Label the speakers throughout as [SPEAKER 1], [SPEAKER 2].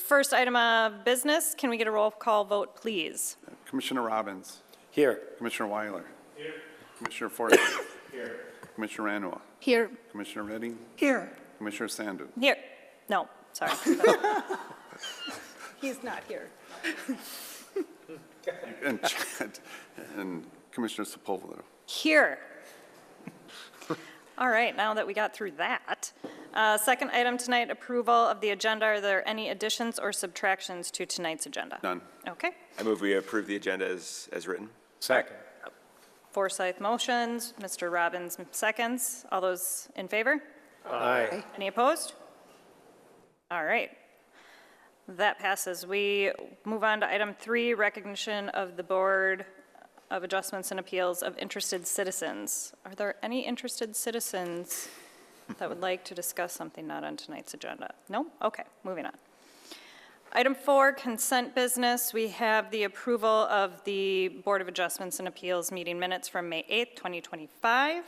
[SPEAKER 1] First item of business, can we get a roll call vote, please?
[SPEAKER 2] Commissioner Robbins.
[SPEAKER 3] Here.
[SPEAKER 2] Commissioner Weiler. Here. Commissioner Forsyth.
[SPEAKER 3] Here.
[SPEAKER 2] Commissioner Ranua.
[SPEAKER 4] Here.
[SPEAKER 2] Commissioner Redding.
[SPEAKER 4] Here.
[SPEAKER 2] Commissioner Sandu.
[SPEAKER 1] Here. No, sorry.
[SPEAKER 4] He's not here.
[SPEAKER 2] And Commissioner Sepulveda.
[SPEAKER 1] Here. All right, now that we got through that. Second item tonight, approval of the agenda. Are there any additions or subtractions to tonight's agenda?
[SPEAKER 2] None.
[SPEAKER 1] Okay.
[SPEAKER 5] I move we approve the agenda as written.
[SPEAKER 3] Second.
[SPEAKER 1] Forsyth motions, Mr. Robbins seconds. All those in favor?
[SPEAKER 3] Aye.
[SPEAKER 1] Any opposed? All right. That passes. We move on to item 3, recognition of the Board of Adjustments and Appeals of interested citizens. Are there any interested citizens that would like to discuss something not on tonight's agenda? No? Okay, moving on. Item 4, consent business. We have the approval of the Board of Adjustments and Appeals meeting minutes from May 8th, 2025.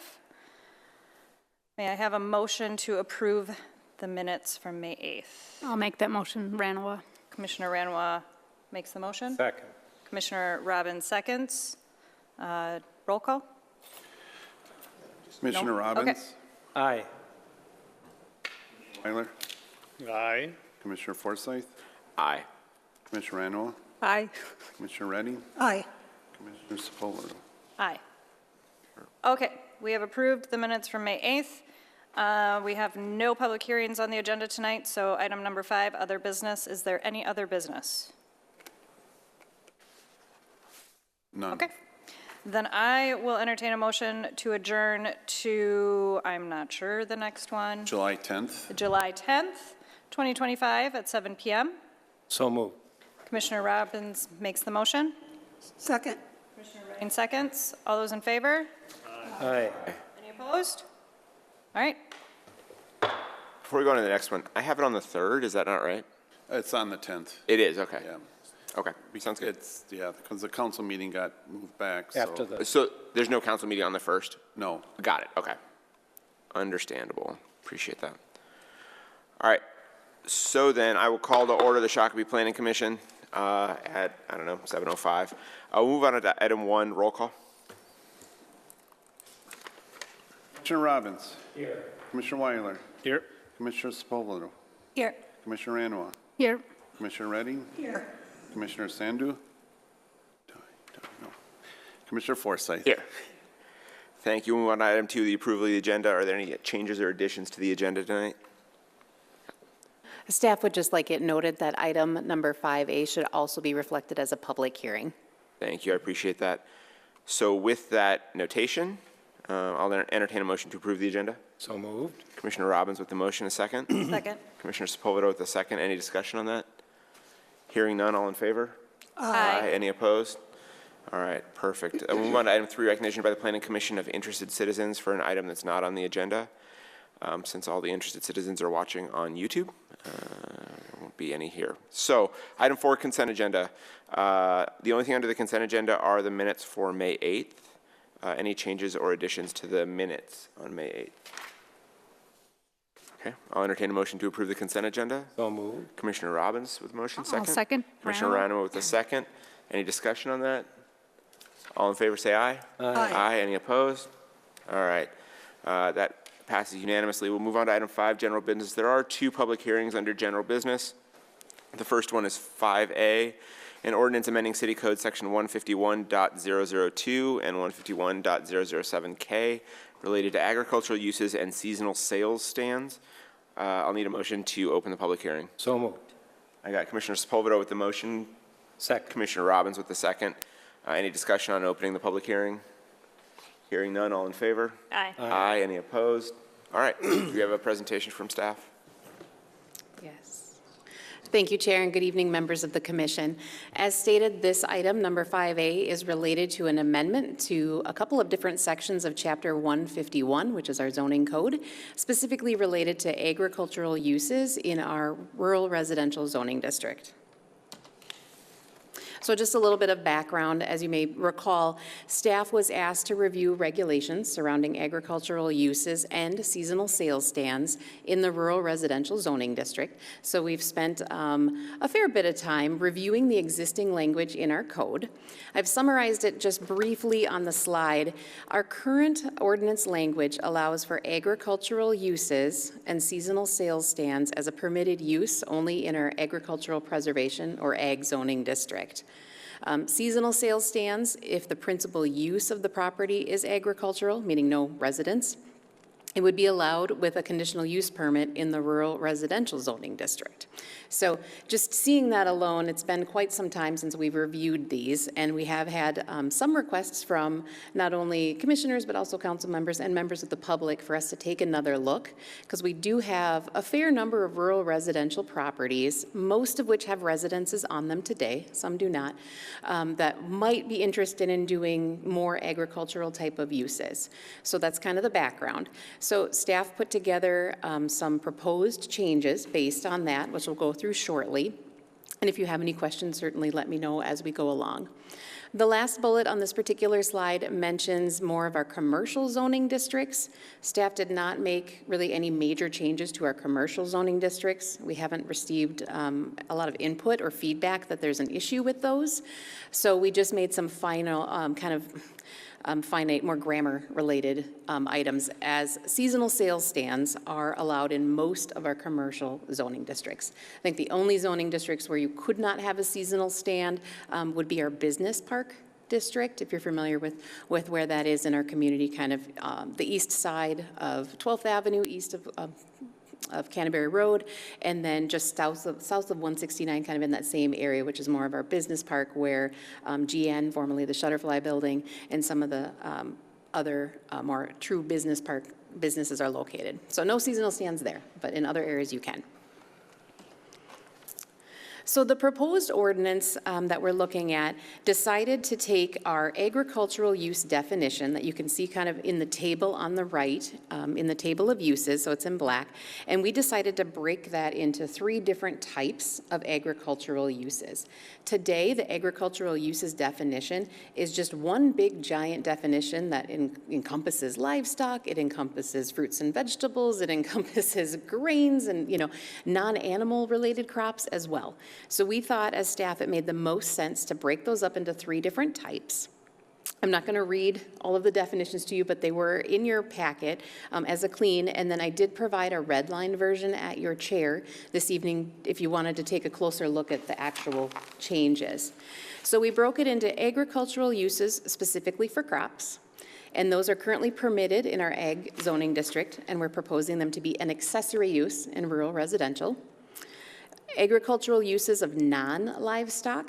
[SPEAKER 1] May I have a motion to approve the minutes from May 8th?
[SPEAKER 4] I'll make that motion, Ranua.
[SPEAKER 1] Commissioner Ranwa makes the motion.
[SPEAKER 3] Second.
[SPEAKER 1] Commissioner Robbins seconds. Roll call?
[SPEAKER 2] Commissioner
[SPEAKER 1] No?
[SPEAKER 2] Robbins.
[SPEAKER 1] Okay.
[SPEAKER 3] Aye.
[SPEAKER 2] Weiler.
[SPEAKER 3] Aye.
[SPEAKER 2] Commissioner Forsyth.
[SPEAKER 5] Aye.
[SPEAKER 2] Commissioner Ranua.
[SPEAKER 4] Aye.
[SPEAKER 2] Commissioner Redding.
[SPEAKER 4] Aye.
[SPEAKER 2] Commissioner Sepulveda.
[SPEAKER 1] Aye. Okay, we have approved the minutes from May 8th. We have no public hearings on the agenda tonight, so item number 5, other business. Is there any other business?
[SPEAKER 2] None.
[SPEAKER 1] Okay. Then I will entertain a motion to adjourn to, I'm not sure, the next one,
[SPEAKER 2] July 10th.
[SPEAKER 1] July 10th, 2025 at 7 p.m.
[SPEAKER 3] So moved.
[SPEAKER 1] Commissioner Robbins makes the motion.
[SPEAKER 4] Second.
[SPEAKER 1] Commissioner Redding seconds. All those in favor?
[SPEAKER 3] Aye.
[SPEAKER 1] Any opposed? All right.
[SPEAKER 5] Before we go on to the next one, I have it on the 3rd. Is that not right?
[SPEAKER 2] It's on the 10th.
[SPEAKER 5] It is, okay.
[SPEAKER 2] Yeah.
[SPEAKER 5] Okay, sounds good.
[SPEAKER 2] It's, yeah, because the council meeting got moved back, so.
[SPEAKER 3] After the,
[SPEAKER 5] So there's no council meeting on the 1st?
[SPEAKER 2] No.
[SPEAKER 5] Got it, okay. Understandable. Appreciate that. All right, so then I will call to order the Shakopee Planning Commission at, I don't know, 7:05. I'll move on to item 1, roll call.
[SPEAKER 2] Commissioner Robbins.
[SPEAKER 3] Here.
[SPEAKER 2] Commissioner Weiler.
[SPEAKER 3] Here.
[SPEAKER 2] Commissioner Sepulveda.
[SPEAKER 4] Here.
[SPEAKER 2] Commissioner Ranua.
[SPEAKER 4] Here.
[SPEAKER 2] Commissioner Redding.
[SPEAKER 4] Here.
[SPEAKER 2] Commissioner Sandu. No. Commissioner Forsyth.
[SPEAKER 5] Here. Thank you. We'll move on to item 2, the approval of the agenda. Are there any changes or additions to the agenda tonight?
[SPEAKER 6] Staff would just like it noted that item number 5A should also be reflected as a public hearing.
[SPEAKER 5] Thank you, I appreciate that. So with that notation, I'll entertain a motion to approve the agenda.
[SPEAKER 3] So moved.
[SPEAKER 5] Commissioner Robbins with the motion, a second.
[SPEAKER 1] Second.
[SPEAKER 5] Commissioner Sepulveda with the second. Any discussion on that? Hearing none, all in favor?
[SPEAKER 1] Aye.
[SPEAKER 5] Any opposed? All right, perfect. We'll move on to item 3, recognition by the Planning Commission of interested citizens for an item that's not on the agenda. Since all the interested citizens are watching on YouTube, there won't be any here. So item 4, consent agenda. The only thing under the consent agenda are the minutes for May 8th. Any changes or additions to the minutes on May 8th? Okay, I'll entertain a motion to approve the consent agenda.
[SPEAKER 3] So moved.
[SPEAKER 5] Commissioner Robbins with the motion, second.
[SPEAKER 4] I'll second.
[SPEAKER 5] Commissioner Ranua with the second. Any discussion on that? All in favor say aye.
[SPEAKER 4] Aye.
[SPEAKER 5] Aye. Any opposed? All right. That passes unanimously. We'll move on to item 5, general business. There are 2 public hearings under general business. The first one is 5A, an ordinance amending City Code Section 151.002 and 151.007K related to agricultural uses and seasonal sales stands. I'll need a motion to open the public hearing.
[SPEAKER 3] So moved.
[SPEAKER 5] I got Commissioner Sepulveda with the motion,
[SPEAKER 3] Second.
[SPEAKER 5] Commissioner Robbins with the second. Any discussion on opening the public hearing? Hearing none, all in favor?
[SPEAKER 1] Aye.
[SPEAKER 5] Aye. Any opposed? All right, do we have a presentation from staff?
[SPEAKER 6] Yes. Thank you, Chair, and good evening, members of the Commission. As stated, this item, number 5A, is related to an amendment to a couple of different sections of Chapter 151, which is our zoning code, specifically related to agricultural uses in our rural residential zoning district. So just a little bit of background. As you may recall, staff was asked to review regulations surrounding agricultural uses and seasonal sales stands in the rural residential zoning district. So we've spent a fair bit of time reviewing the existing language in our code. I've summarized it just briefly on the slide. Our current ordinance language allows for agricultural uses and seasonal sales stands as a permitted use only in our agricultural preservation or ag zoning district. Seasonal sales stands, if the principal use of the property is agricultural, meaning no residence, it would be allowed with a conditional use permit in the rural residential zoning district. So just seeing that alone, it's been quite some time since we've reviewed these, and we have had some requests from not only commissioners, but also council members and members of the public for us to take another look, because we do have a fair number of rural residential properties, most of which have residences on them today, some do not, that might be interested in doing more agricultural type of uses. So that's kind of the background. So staff put together some proposed changes based on that, which we'll go through shortly. And if you have any questions, certainly let me know as we go along. The last bullet on this particular slide mentions more of our commercial zoning districts. Staff did not make really any major changes to our commercial zoning districts. We haven't received a lot of input or feedback that there's an issue with those. So we just made some final finite, more grammar-related items, as seasonal sales stands are allowed in most of our commercial zoning districts. I think the only zoning districts where you could not have a seasonal stand would be our business park district, if you're familiar with where that is in our community, kind of the east side of 12th Avenue, east of Canterbury Road, and then just south of 169, kind of in that same area, which is more of our business park, where GN, formerly the Shutterfly Building, and some of the other more true business park businesses are located. So no seasonal stands there, but in other areas you can. So the proposed ordinance that we're looking at decided to take our agricultural use definition that you can see kind of in the table on the right, in the table of uses, so it's in black, and we decided to break that into 3 different types of agricultural uses. Today, the agricultural uses definition is just one big giant definition that encompasses livestock, it encompasses fruits and vegetables, it encompasses grains and, non-animal related crops as well. So we thought as staff it made the most sense to break those up into 3 different types. I'm not going to read all of the definitions to you, but they were in your packet as a clean, and then I did provide a red line version at your chair this evening if you wanted to take a closer look at the actual changes. So we broke it into agricultural uses specifically for crops, and those are currently permitted in our ag zoning district, and we're proposing them to be an accessory use in rural residential. Agricultural uses of non-livestock,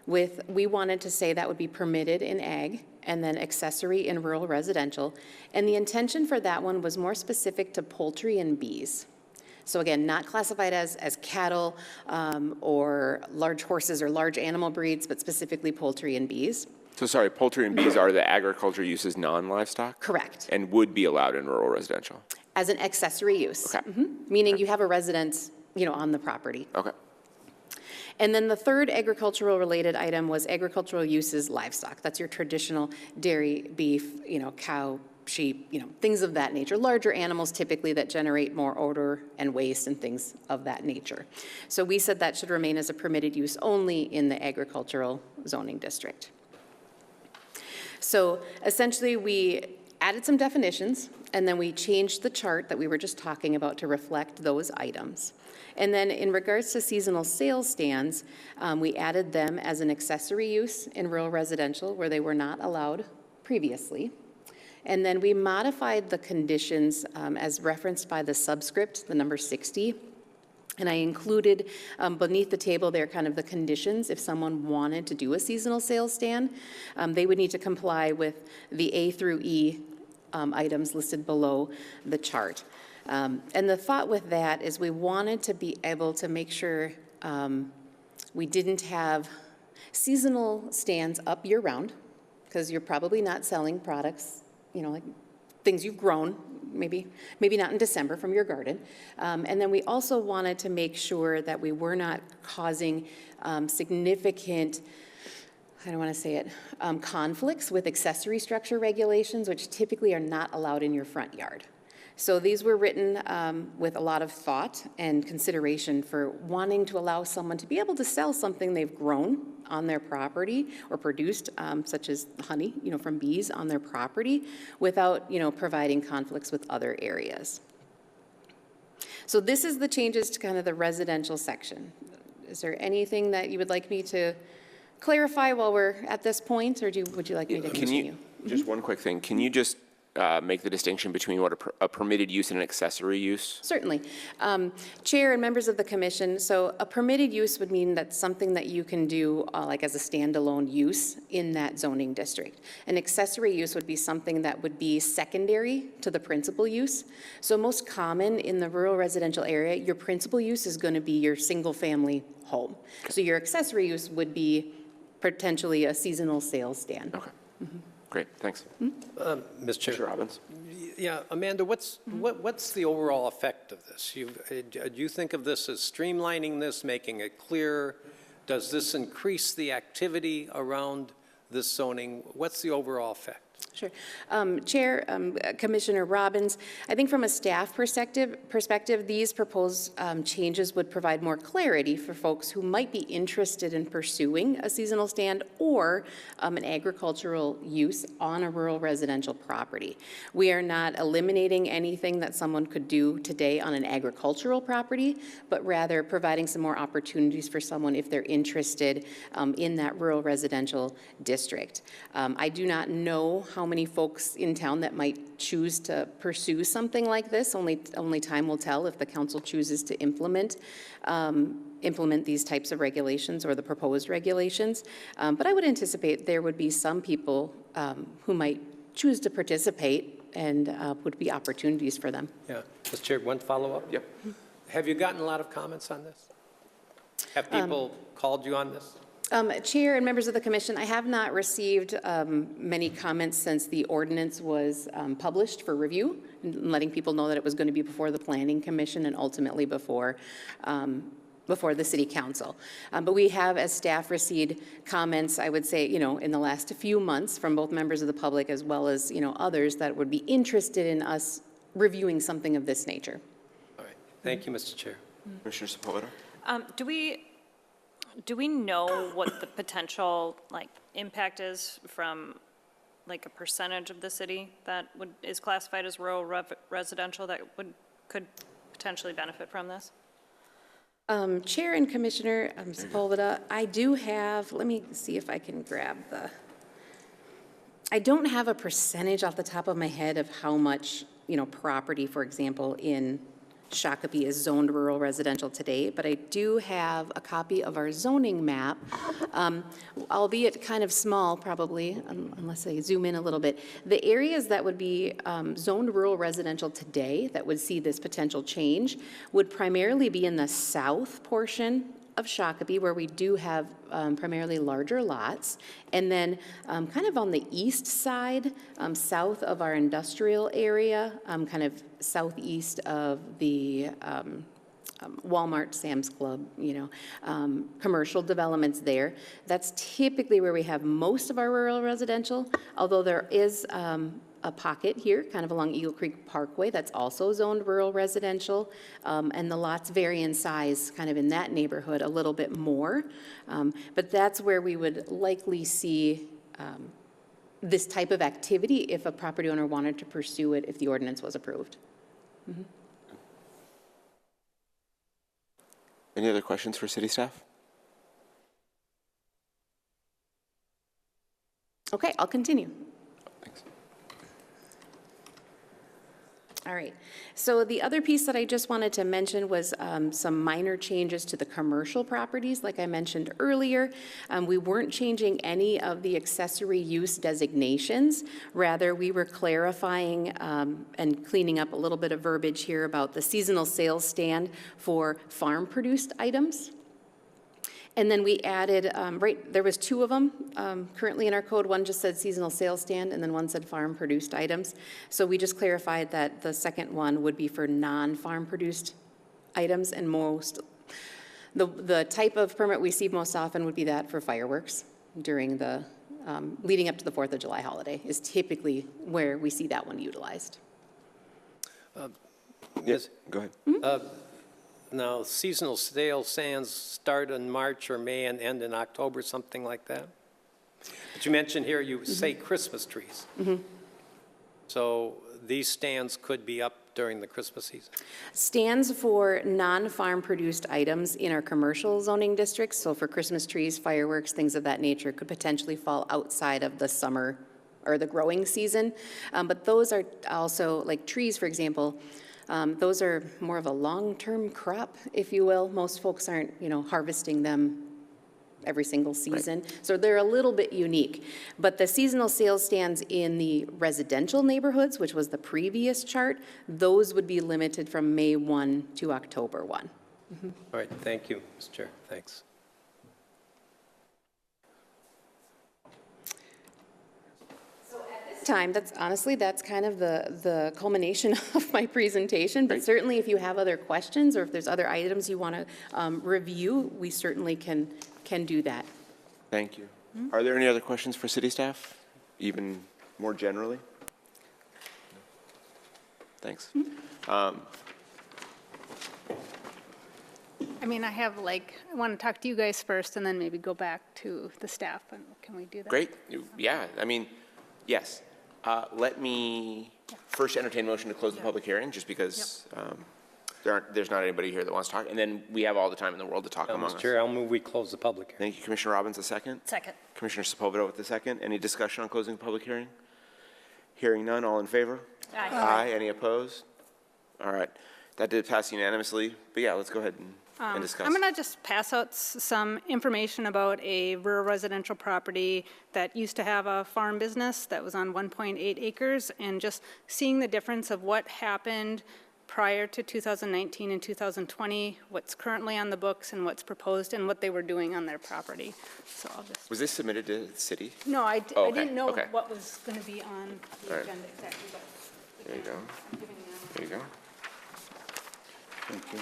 [SPEAKER 6] we wanted to say that would be permitted in ag, and then accessory in rural residential. And the intention for that one was more specific to poultry and bees. So again, not classified as cattle or large horses or large animal breeds, but specifically poultry and bees.
[SPEAKER 5] So sorry, poultry and bees are the agriculture uses non-livestock?
[SPEAKER 6] Correct.
[SPEAKER 5] And would be allowed in rural residential?
[SPEAKER 6] As an accessory use.
[SPEAKER 5] Okay.
[SPEAKER 6] Meaning you have a residence, on the property.
[SPEAKER 5] Okay.
[SPEAKER 6] And then the third agricultural related item was agricultural uses livestock. That's your traditional dairy, beef, cow, sheep, things of that nature. Larger animals typically that generate more odor and waste and things of that nature. So we said that should remain as a permitted use only in the agricultural zoning district. So essentially we added some definitions, and then we changed the chart that we were just talking about to reflect those items. And then in regards to seasonal sales stands, we added them as an accessory use in rural residential where they were not allowed previously. And then we modified the conditions as referenced by the subscript, the number 60. And I included beneath the table there kind of the conditions if someone wanted to do a seasonal sales stand. They would need to comply with the A through E items listed below the chart. And the thought with that is we wanted to be able to make sure we didn't have seasonal stands up year-round, because you're probably not selling products, like things you've grown, maybe not in December from your garden. And then we also wanted to make sure that we were not causing significant I don't want to say it, conflicts with accessory structure regulations, which typically are not allowed in your front yard. So these were written with a lot of thought and consideration for wanting to allow someone to be able to sell something they've grown on their property or produced, such as honey, from bees on their property, without, providing conflicts with other areas. So this is the changes to kind of the residential section. Is there anything that you would like me to clarify while we're at this point, or would you like me to continue?
[SPEAKER 5] Just one quick thing, can you just make the distinction between what a permitted use and an accessory use?
[SPEAKER 6] Certainly. Chair and members of the commission, so a permitted use would mean that's something that you can do like as a standalone use in that zoning district. An accessory use would be something that would be secondary to the principal use. So most common in the rural residential area, your principal use is going to be your single-family home. So your accessory use would be potentially a seasonal sales stand.
[SPEAKER 5] Okay. Great, thanks.
[SPEAKER 3] Ms. Chair.
[SPEAKER 5] Mr. Robbins?
[SPEAKER 3] Yeah, Amanda, what's the overall effect of this? Do you think of this as streamlining this, making it clearer? Does this increase the activity around this zoning? What's the overall effect?
[SPEAKER 6] Sure. Chair, Commissioner Robbins, I think from a staff perspective, these proposed changes would provide more clarity for folks who might be interested in pursuing a seasonal stand or an agricultural use on a rural residential property. We are not eliminating anything that someone could do today on an agricultural property, but rather providing some more opportunities for someone if they're interested in that rural residential district. I do not know how many folks in town that might choose to pursue something like this. Only time will tell if the council chooses to implement these types of regulations or the proposed regulations. But I would anticipate there would be some people who might choose to participate and would be opportunities for them.
[SPEAKER 3] Yeah. Mr. Chair, one follow-up?
[SPEAKER 5] Yep.
[SPEAKER 3] Have you gotten a lot of comments on this? Have people called you on this?
[SPEAKER 6] Chair and members of the commission, I have not received many comments since the ordinance was published for review, and letting people know that it was going to be before the Planning Commission and ultimately before the City Council. But we have, as staff, received comments, I would say, in the last few months from both members of the public as well as, others that would be interested in us reviewing something of this nature.
[SPEAKER 3] All right. Thank you, Mr. Chair.
[SPEAKER 5] Commissioner Sepulveda?
[SPEAKER 1] Do we know what the potential impact is from a percentage of the city that is classified as rural residential that could potentially benefit from this?
[SPEAKER 6] Chair and Commissioner Sepulveda, I do have, let me see if I can grab I don't have a percentage off the top of my head of how much, property, for example, in Shakopee is zoned rural residential today, but I do have a copy of our zoning map, albeit kind of small probably, unless I zoom in a little bit. The areas that would be zoned rural residential today that would see this potential change would primarily be in the south portion of Shakopee, where we do have primarily larger lots, and then kind of on the east side, south of our industrial area, kind of southeast of the Walmart, Sam's Club, commercial developments there. That's typically where we have most of our rural residential, although there is a pocket here, kind of along Eagle Creek Parkway, that's also zoned rural residential, and the lots vary in size kind of in that neighborhood a little bit more. But that's where we would likely see this type of activity if a property owner wanted to pursue it if the ordinance was approved. Mm-hmm.
[SPEAKER 5] Any other questions for city staff?
[SPEAKER 6] Okay, I'll continue.
[SPEAKER 5] Thanks.
[SPEAKER 6] All right. So the other piece that I just wanted to mention was some minor changes to the commercial properties, like I mentioned earlier. We weren't changing any of the accessory use designations. Rather, we were clarifying and cleaning up a little bit of verbiage here about the seasonal sales stand for farm-produced items. And then we added, there was two of them currently in our code. One just said seasonal sales stand, and then one said farm-produced items. So we just clarified that the second one would be for non-farm-produced items, and the type of permit we see most often would be that for fireworks. during the, leading up to the 4th of July holiday is typically where we see that one utilized.
[SPEAKER 3] Yes.
[SPEAKER 5] Go ahead.
[SPEAKER 3] Now, seasonal sale stands start in March or May and end in October, something like that? But you mentioned here, you say Christmas trees. So these stands could be up during the Christmas season?
[SPEAKER 6] Stands for non-farm produced items in our commercial zoning districts, so for Christmas trees, fireworks, things of that nature, could potentially fall outside of the summer or the growing season. But those are also, like trees, for example, those are more of a long-term crop, if you will. Most folks aren't, harvesting them every single season. So they're a little bit unique. But the seasonal sales stands in the residential neighborhoods, which was the previous chart, those would be limited from May 1 to October 1.
[SPEAKER 3] All right, thank you, Mr. Chair, thanks.
[SPEAKER 6] Time, that's kind of the culmination of my presentation, but certainly if you have other questions or if there's other items you want to review, we certainly can do that.
[SPEAKER 5] Thank you. Are there any other questions for city staff, even more generally? Thanks.
[SPEAKER 4] I want to talk to you guys first and then maybe go back to the staff. And can we do that?
[SPEAKER 5] Great. Yeah, yes. Let me first entertain a motion to close the public hearing, just because there's not anybody here that wants to talk, and then we have all the time in the world to talk among us.
[SPEAKER 3] Mr. Chair, I'll move we close the public hearing.
[SPEAKER 5] Thank you, Commissioner Robbins, a second.
[SPEAKER 1] Second.
[SPEAKER 5] Commissioner Sepulveda with the second. Any discussion on closing the public hearing? Hearing none, all in favor?
[SPEAKER 1] Aye.
[SPEAKER 5] Aye. Any opposed? All right. That did pass unanimously, but yeah, let's go ahead and discuss.
[SPEAKER 4] I'm going to just pass out some information about a rural residential property that used to have a farm business that was on 1.8 acres, and just seeing the difference of what happened prior to 2019 and 2020, what's currently on the books and what's proposed, and what they were doing on their property. So I'll just...
[SPEAKER 5] Was this submitted to the city?
[SPEAKER 4] No, I
[SPEAKER 5] okay,
[SPEAKER 4] didn't know
[SPEAKER 5] okay.
[SPEAKER 4] what was going to be on the
[SPEAKER 5] All right.
[SPEAKER 4] agenda exactly, but...
[SPEAKER 5] There you go. There you go.
[SPEAKER 2] Thank you.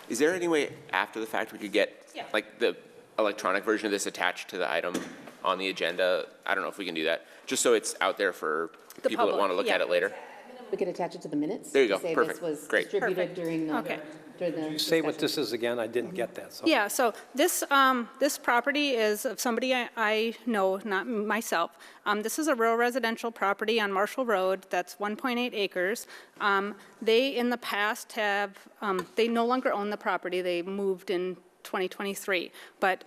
[SPEAKER 5] Is there any way after the fact we could get,
[SPEAKER 4] Yeah.
[SPEAKER 5] like, the electronic version of this attached to the item on the agenda? I don't know if we can do that, just so it's out there for
[SPEAKER 4] The
[SPEAKER 5] people that
[SPEAKER 4] public,
[SPEAKER 5] want to look at
[SPEAKER 4] yeah.
[SPEAKER 5] it later.
[SPEAKER 6] We could attach it to the minutes.
[SPEAKER 5] There you
[SPEAKER 6] to
[SPEAKER 5] go.
[SPEAKER 6] say
[SPEAKER 5] Perfect.
[SPEAKER 6] this was
[SPEAKER 5] Great.
[SPEAKER 6] distributed during the...
[SPEAKER 4] Okay.
[SPEAKER 6] during the
[SPEAKER 3] You say what
[SPEAKER 6] discussion.
[SPEAKER 3] this is again, I didn't get that, so.
[SPEAKER 4] Yeah, so this, this property is of somebody I know, not myself. This is a rural residential property on Marshall Road that's 1.8 acres. They, in the past, they no longer own the property. They moved in 2023. But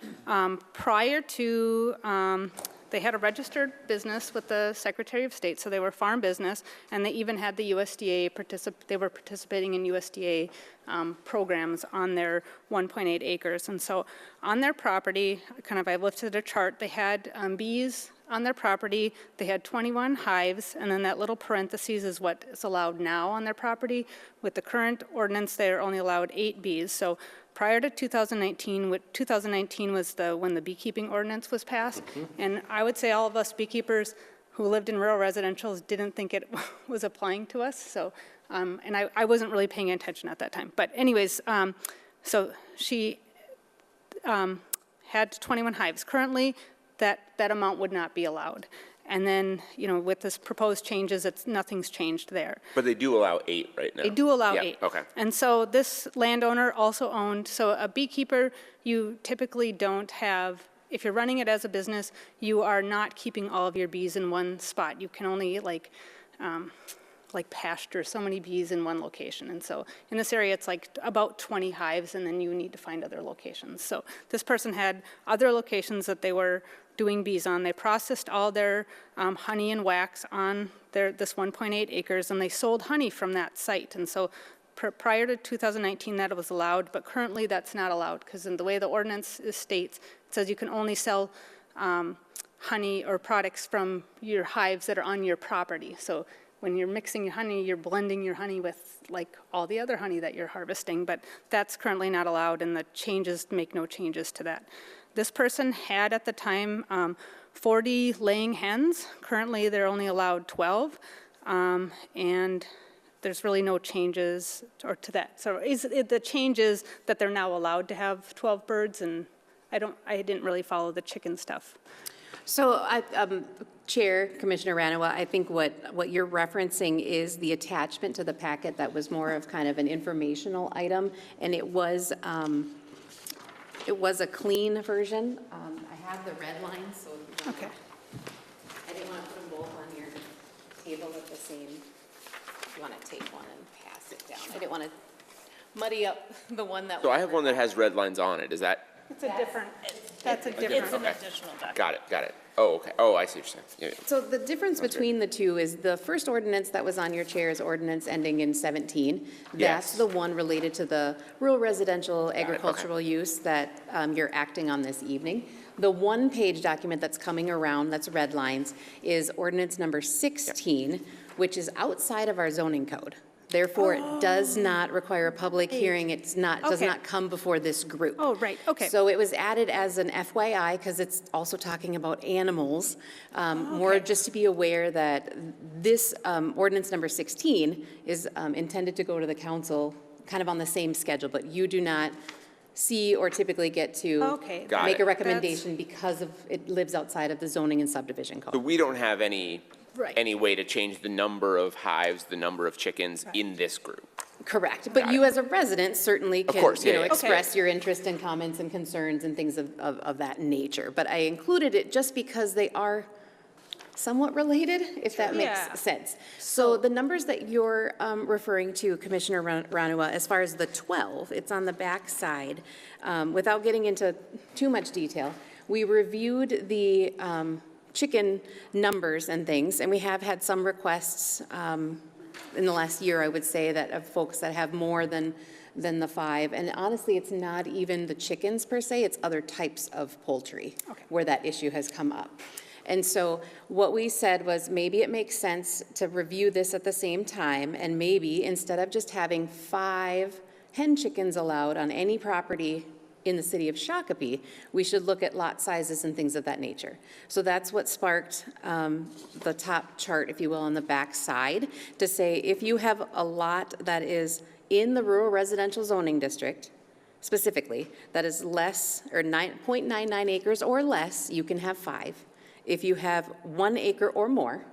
[SPEAKER 4] prior to, they had a registered business with the Secretary of State, so they were farm business, and they even had the USDA, they were participating in USDA programs on their 1.8 acres. And so on their property, I lifted a chart, they had bees on their property, they had 21 hives, and then that little parentheses is what is allowed now on their property. With the current ordinance, they're only allowed 8 bees. So prior to 2019, 2019 was when the beekeeping ordinance was passed, and I would say all of us beekeepers who lived in rural residentials didn't think it was applying to us, so, and I wasn't really paying attention at that time. But anyways, so she had 21 hives. Currently, that amount would not be allowed. And then, with this proposed changes, nothing's changed there.
[SPEAKER 5] But they do allow 8 right now.
[SPEAKER 4] They do allow
[SPEAKER 5] Yeah,
[SPEAKER 4] 8.
[SPEAKER 5] okay.
[SPEAKER 4] And so this landowner also owned, so a beekeeper, you typically don't have, if you're running it as a business, you are not keeping all of your bees in one spot. You can only like pasture so many bees in one location. And so in this area, it's like about 20 hives, and then you need to find other locations. So this person had other locations that they were doing bees on. They processed all their honey and wax on this 1.8 acres, and they sold honey from that site. And so prior to 2019, that was allowed, but currently that's not allowed, because in the way the ordinance states, it says you can only sell honey or products from your hives that are on your property. So when you're mixing your honey, you're blending your honey with like all the other honey that you're harvesting, but that's currently not allowed, and the changes make no changes to that. This person had at the time 40 laying hens. Currently, they're only allowed 12, and there's really no changes to that. So the change is that they're now allowed to have 12 birds, and I didn't really follow the chicken stuff.
[SPEAKER 6] So, Chair, Commissioner Ranawa, I think what you're referencing is the attachment to the packet that was more of kind of an informational item, and it was a clean version. I have the red lines, so if you want,
[SPEAKER 4] Okay.
[SPEAKER 6] I didn't want to put them both on your table at the same, if you want to take one and pass it down. I didn't want to muddy up the one that.
[SPEAKER 5] So I have one that has red lines on it. Is that?
[SPEAKER 4] It's a different, that's a
[SPEAKER 1] It's
[SPEAKER 4] different,
[SPEAKER 1] an additional document.
[SPEAKER 5] Got it. Oh, okay. Oh, I see what you're saying. Yeah.
[SPEAKER 6] So the difference between the two is the first ordinance that was on your chair's ordinance ending in 17.
[SPEAKER 5] Yes.
[SPEAKER 6] That's the one related to the rural residential
[SPEAKER 5] okay.
[SPEAKER 6] agricultural use that you're acting on this evening. The one-page document that's coming around, that's red lines, is ordinance number 16, which is outside of our zoning code. Therefore, it does not require a public hearing. Does
[SPEAKER 4] Okay.
[SPEAKER 6] not come before this group.
[SPEAKER 4] oh, right, okay.
[SPEAKER 6] So it was added as an FYI because it's also talking about animals. More just to be aware that this ordinance number 16 is intended to go to the council kind of on the same schedule, but you do not see or typically get to
[SPEAKER 4] Okay.
[SPEAKER 5] Got
[SPEAKER 6] make
[SPEAKER 5] it.
[SPEAKER 6] a recommendation because of, it lives outside of the zoning and subdivision
[SPEAKER 5] So
[SPEAKER 6] code.
[SPEAKER 5] we don't have any
[SPEAKER 4] Right.
[SPEAKER 5] way to change the number of hives, the number of chickens in this group.
[SPEAKER 6] Correct, but
[SPEAKER 5] Got
[SPEAKER 6] you
[SPEAKER 5] it.
[SPEAKER 6] as a resident certainly can,
[SPEAKER 5] course, yeah, yeah.
[SPEAKER 6] express your interest and comments and concerns and things of that nature. But I included it just because they are somewhat related, if that
[SPEAKER 4] Yeah.
[SPEAKER 6] makes sense. So the numbers that you're referring to, Commissioner Ranua, as far as the 12, it's on the back side. Without getting into too much detail, we reviewed the chicken numbers and things, and we have had some requests in the last year, I would say, that of folks that have more than the 5. And honestly, it's not even the chickens per se, it's other types of poultry where that issue has come up. And so what we said was maybe it makes sense to review this at the same time, and maybe instead of just having 5 hen chickens allowed on any property in the city of Shakopee, we should look at lot sizes and things of that nature. So that's what sparked the top chart, if you will, on the back side, to say if you have a lot that is in the rural residential zoning district, specifically, that is less, or 9.99 acres or less, you can have 5. If you have 1 acre or more,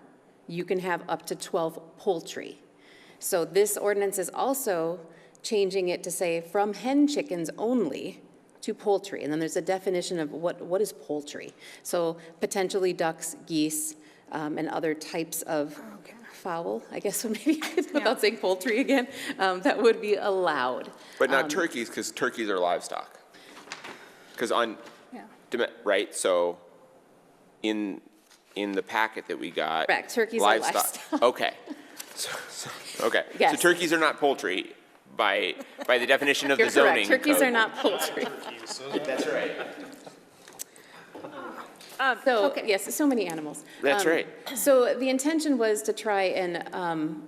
[SPEAKER 6] you can have up to 12 poultry. So this ordinance is also changing it to say from hen chickens only to poultry. And then there's a definition of what is poultry. So potentially ducks, geese, and other types of fowl, I guess, so maybe without saying poultry again, that would be allowed.
[SPEAKER 5] But not turkeys, because turkeys are livestock. Because right, so in the packet that we got.
[SPEAKER 6] Correct, turkeys are livestock.
[SPEAKER 5] Okay. Okay.
[SPEAKER 6] Yes.
[SPEAKER 5] So turkeys are not poultry by the definition of
[SPEAKER 6] You're
[SPEAKER 5] the zoning
[SPEAKER 6] correct, turkeys
[SPEAKER 5] code.
[SPEAKER 6] are not poultry.
[SPEAKER 5] That's right.
[SPEAKER 6] So, yes, so many animals.
[SPEAKER 5] That's right.
[SPEAKER 6] So the intention was to try and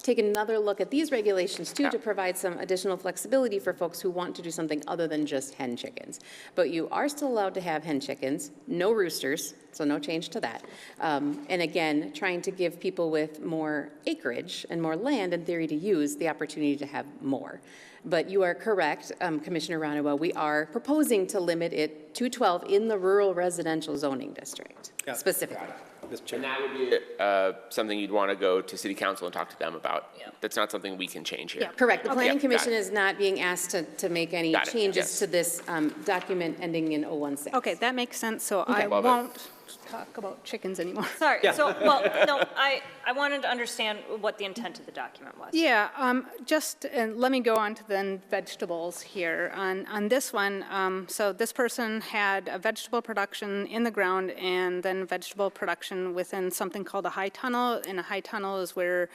[SPEAKER 6] take another look at these regulations too, to provide some additional flexibility for folks who want to do something other than just hen chickens. But you are still allowed to have hen chickens, no roosters, so no change to that. And again, trying to give people with more acreage and more land in theory to use the opportunity to have more. But you are correct, Commissioner Ranaway, we are proposing to limit it to 12 in the rural residential zoning district specifically.
[SPEAKER 3] Mr. Chair.
[SPEAKER 5] And that would be something you'd want to go to city council and talk to them about. That's not something we can change here.
[SPEAKER 6] Correct. The Planning
[SPEAKER 5] Got
[SPEAKER 6] Commission
[SPEAKER 5] it.
[SPEAKER 6] is not being asked to make any
[SPEAKER 5] Got it,
[SPEAKER 6] changes
[SPEAKER 5] yes.
[SPEAKER 6] to this document ending in 016.
[SPEAKER 4] Okay, that makes sense, so I
[SPEAKER 5] Love it.
[SPEAKER 4] won't talk about chickens anymore.
[SPEAKER 1] Sorry, so, well, no, I wanted to understand what the intent of the document was.
[SPEAKER 4] Yeah, and let me go on to then vegetables here. On this one, so this person had a vegetable production in the ground and then vegetable production within something called a high tunnel, and a high tunnel is where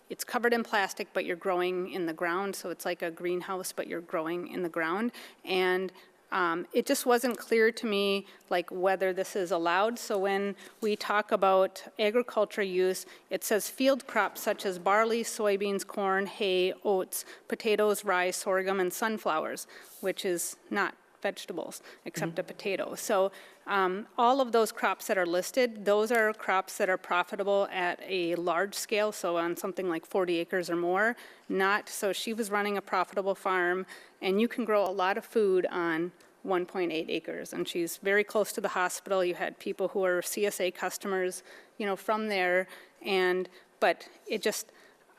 [SPEAKER 4] it's covered in plastic, but you're growing in the ground, so it's like a greenhouse, but you're growing in the ground. And it just wasn't clear to me, like, whether this is allowed. So when we talk about agriculture use, it says field crops such as barley, soybeans, corn, hay, oats, potatoes, rye, sorghum, and sunflowers, which is not vegetables, except a potato. So all of those crops that are listed, those are crops that are profitable at a large scale, so on something like 40 acres or more. So she was running a profitable farm, and you can grow a lot of food on 1.8 acres. And she's very close to the hospital. You had people who are CSA customers, from there. But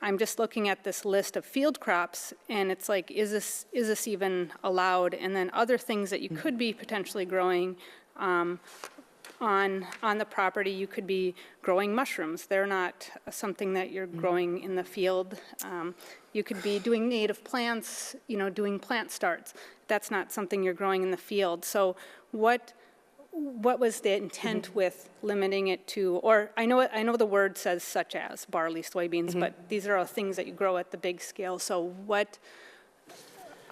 [SPEAKER 4] I'm just looking at this list of field crops, and it's like, is this even allowed? And then other things that you could be potentially growing on the property, you could be growing mushrooms. They're not something that you're growing in the field. You could be doing native plants, doing plant starts. That's not something you're growing in the field. So what was the intent with limiting it to, or I know the word says such as barley, soybeans, but these are all things that you grow at the big scale. So what,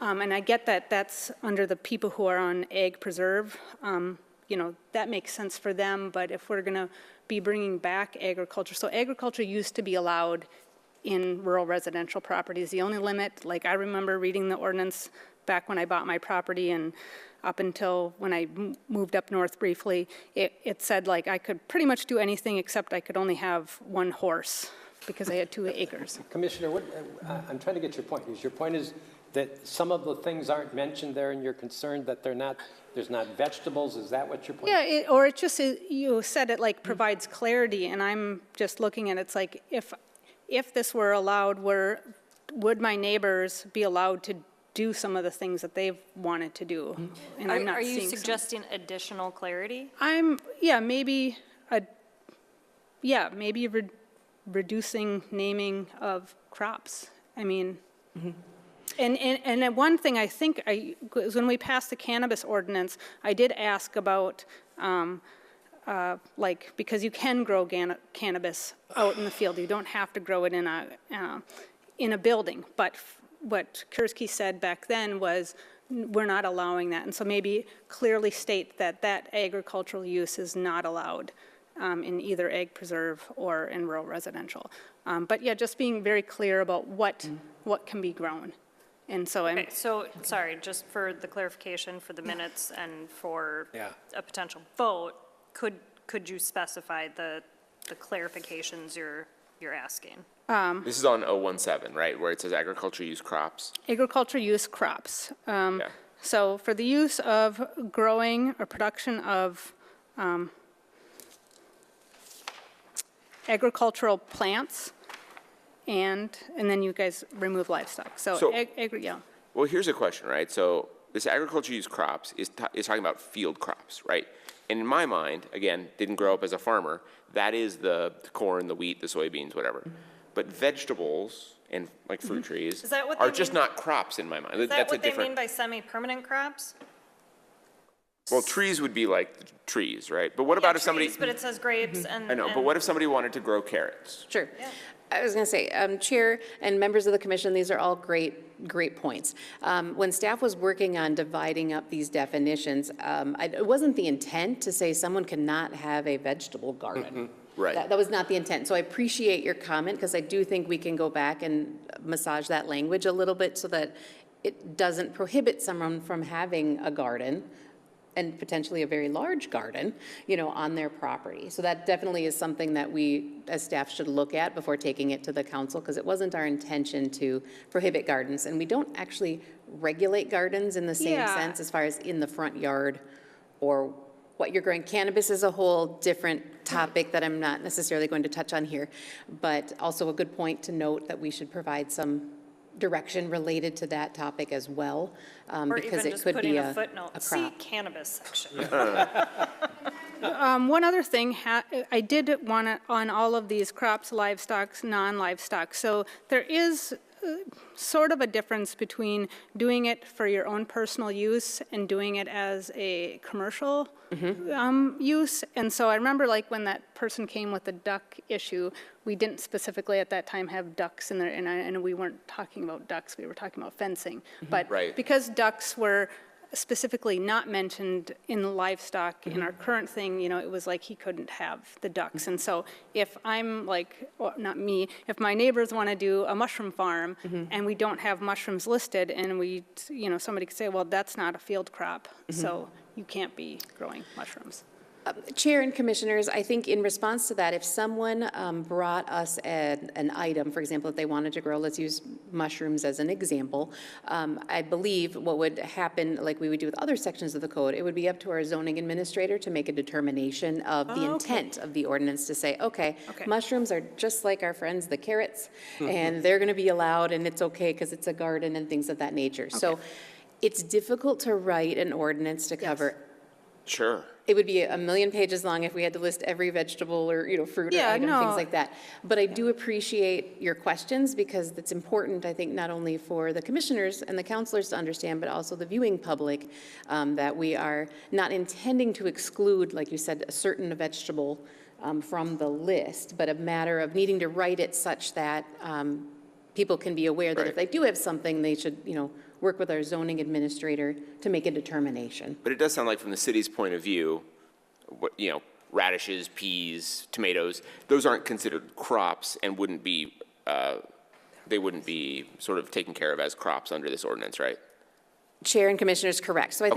[SPEAKER 4] and I get that that's under the people who are on ag preserve, that makes sense for them, but if we're gonna be bringing back agriculture, so agriculture used to be allowed in rural residential properties. The only limit, like I remember reading the ordinance back when I bought my property and up until when I moved up north briefly, it said like I could pretty much do anything except I could only have one horse because I had 2 acres.
[SPEAKER 3] Commissioner, I'm trying to get your point. Your point is that some of the things aren't mentioned there and you're concerned that there's not vegetables, is that what your point is?
[SPEAKER 4] Yeah, or it just, you said it like provides clarity, and I'm just looking at it's like, if this were allowed, would my neighbors be allowed to do some of the things that they've wanted to do? And I'm not
[SPEAKER 1] Are you
[SPEAKER 4] seeing
[SPEAKER 1] suggesting additional clarity?
[SPEAKER 4] maybe reducing naming of crops. I mean, and one thing I think was when we passed the cannabis ordinance, I did ask about, because you can grow cannabis out in the field. You don't have to grow it in a building. But what Kursky said back then was, we're not allowing that. And so maybe clearly state that agricultural use is not allowed in either ag preserve or in rural residential. But yeah, just being very clear about what can be grown. And so
[SPEAKER 1] Okay, so, sorry, just for the clarification for the minutes and for a potential vote, could you specify the clarifications you're asking?
[SPEAKER 5] This is on 017, right, where it says agriculture use crops?
[SPEAKER 4] Agriculture use crops. So for the use of growing or production of agricultural plants, and then you guys remove livestock. So yeah.
[SPEAKER 5] Well, here's a question, right? So this agriculture use crops is talking about field crops, right? And in my mind, again, didn't grow up as a farmer, that is the corn, the wheat, the soybeans, whatever. But vegetables and like fruit trees
[SPEAKER 1] Is that what
[SPEAKER 5] are
[SPEAKER 1] they
[SPEAKER 5] just
[SPEAKER 1] mean?
[SPEAKER 5] not crops in my mind.
[SPEAKER 1] Is that
[SPEAKER 5] That's
[SPEAKER 1] what
[SPEAKER 5] a
[SPEAKER 1] they
[SPEAKER 5] different.
[SPEAKER 1] mean by semi-permanent crops?
[SPEAKER 5] Well, trees would be like trees, right? But what about if somebody?
[SPEAKER 1] Trees, but it says grapes and.
[SPEAKER 5] I know, but what if somebody wanted to grow carrots?
[SPEAKER 6] Sure. I was going to say, Chair and members of the commission, these are all great points. When staff was working on dividing up these definitions, it wasn't the intent to say someone cannot have a vegetable garden.
[SPEAKER 5] Right.
[SPEAKER 6] That was not the intent. So I appreciate your comment, because I do think we can go back and massage that language a little bit so that it doesn't prohibit someone from having a garden, and potentially a very large garden, on their property. So that definitely is something that we, as staff, should look at before taking it to the council, because it wasn't our intention to prohibit gardens. And we don't actually regulate gardens in the same sense as far as in the front yard or what you're growing. Cannabis is a whole different topic that I'm not necessarily going to touch on here, but also a good point to note that we should provide some direction related to that topic as well, because it could be a
[SPEAKER 1] footnote. See cannabis section.
[SPEAKER 4] One other thing, I did want to, on all of these crops, livestock, non-livestock. So there is sort of a difference between doing it for your own personal use and doing it as a commercial use. And so I remember like when that person came with the duck issue, we didn't specifically at that time have ducks in there, and we weren't talking about ducks, we were talking about fencing. But because ducks were specifically not mentioned in livestock in our current thing, it was like he couldn't have the ducks. And so if I'm like, well, not me, if my neighbors want to do a mushroom farm and we don't have mushrooms listed, and we, somebody could say, well, that's not a field crop, so you can't be growing mushrooms.
[SPEAKER 6] Chair and Commissioners, I think in response to that, if someone brought us an item, for example, if they wanted to grow, let's use mushrooms as an example, I believe what would happen, like we would do with other sections of the code, it would be up to our zoning administrator to make a determination of the intent of the ordinance to say, okay, mushrooms are just like our friends, the carrots, and they're going to be allowed, and it's okay because it's a garden and things of that nature. So it's difficult to write an ordinance to cover.
[SPEAKER 5] Sure.
[SPEAKER 6] It would be a million pages long if we had to list every vegetable or, fruit or item, things like that. But I do appreciate your questions because it's important, I think, not only for the commissioners and the counselors to understand, but also the viewing public, that we are not intending to exclude, like you said, a certain vegetable from the list, but a matter of needing to write it such that people can be aware that if they do have something, they should, work with our zoning administrator to make a determination.
[SPEAKER 5] But it does sound like from the city's point of view, radishes, peas, tomatoes, those aren't considered crops and wouldn't be, they wouldn't be sort of taken care of as crops under this ordinance, right?
[SPEAKER 6] Chair and Commissioners, correct. So I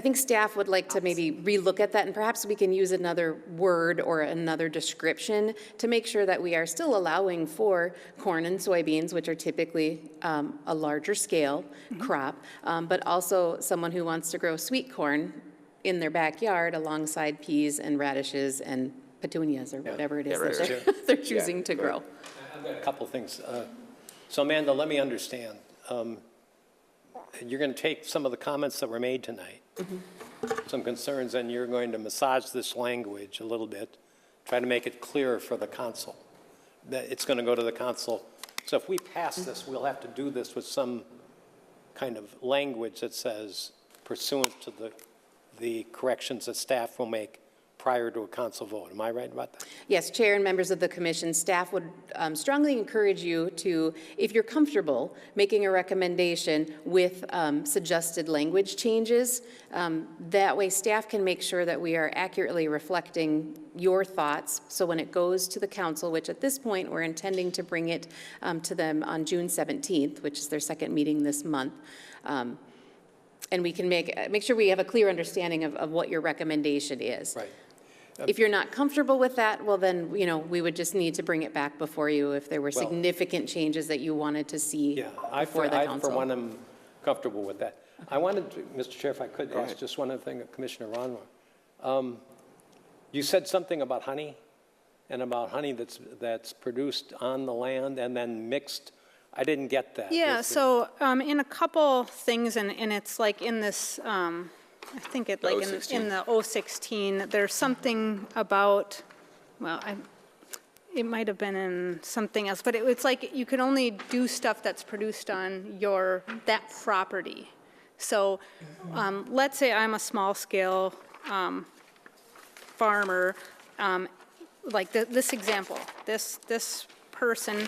[SPEAKER 6] think staff would like to maybe relook at that, and perhaps we can use another word or another description to make sure that we are still allowing for corn and soybeans, which are typically a larger scale crop, but also someone who wants to grow sweet corn in their backyard alongside peas and radishes and petunias or whatever it is that they're choosing to grow.
[SPEAKER 3] I've got a couple things. So Amanda, let me understand. You're going to take some of the comments that were made tonight, some concerns, and you're going to massage this language a little bit, try to make it clearer for the council. That it's going to go to the council. So if we pass this, we'll have to do this with some kind of language that says pursuant to the corrections that staff will make prior to a council vote. Am I right about that?
[SPEAKER 6] Yes, Chair and members of the Commission, staff would strongly encourage you to, if you're comfortable, making a recommendation with suggested language changes. That way staff can make sure that we are accurately reflecting your thoughts. So when it goes to the council, which at this point we're intending to bring it to them on June 17th, which is their second meeting this month, and we can make sure we have a clear understanding of what your recommendation is.
[SPEAKER 3] Right.
[SPEAKER 6] If you're not comfortable with that, well then, we would just need to bring it back before you if there were significant changes that you wanted to see before the council. I, for one, am comfortable with that. I wanted to, Mr. Chair, if I could ask just one other thing of Commissioner Ronwa. You said something about honey and about honey that's produced on the land and then mixed. I didn't get that.
[SPEAKER 4] Yeah, so in a couple things, and it's like in this, I think it like in the 016, there's something about, it might have been in something else, but it's like you can only do stuff that's produced on that property. So let's say I'm a small scale farmer, like this example, this person,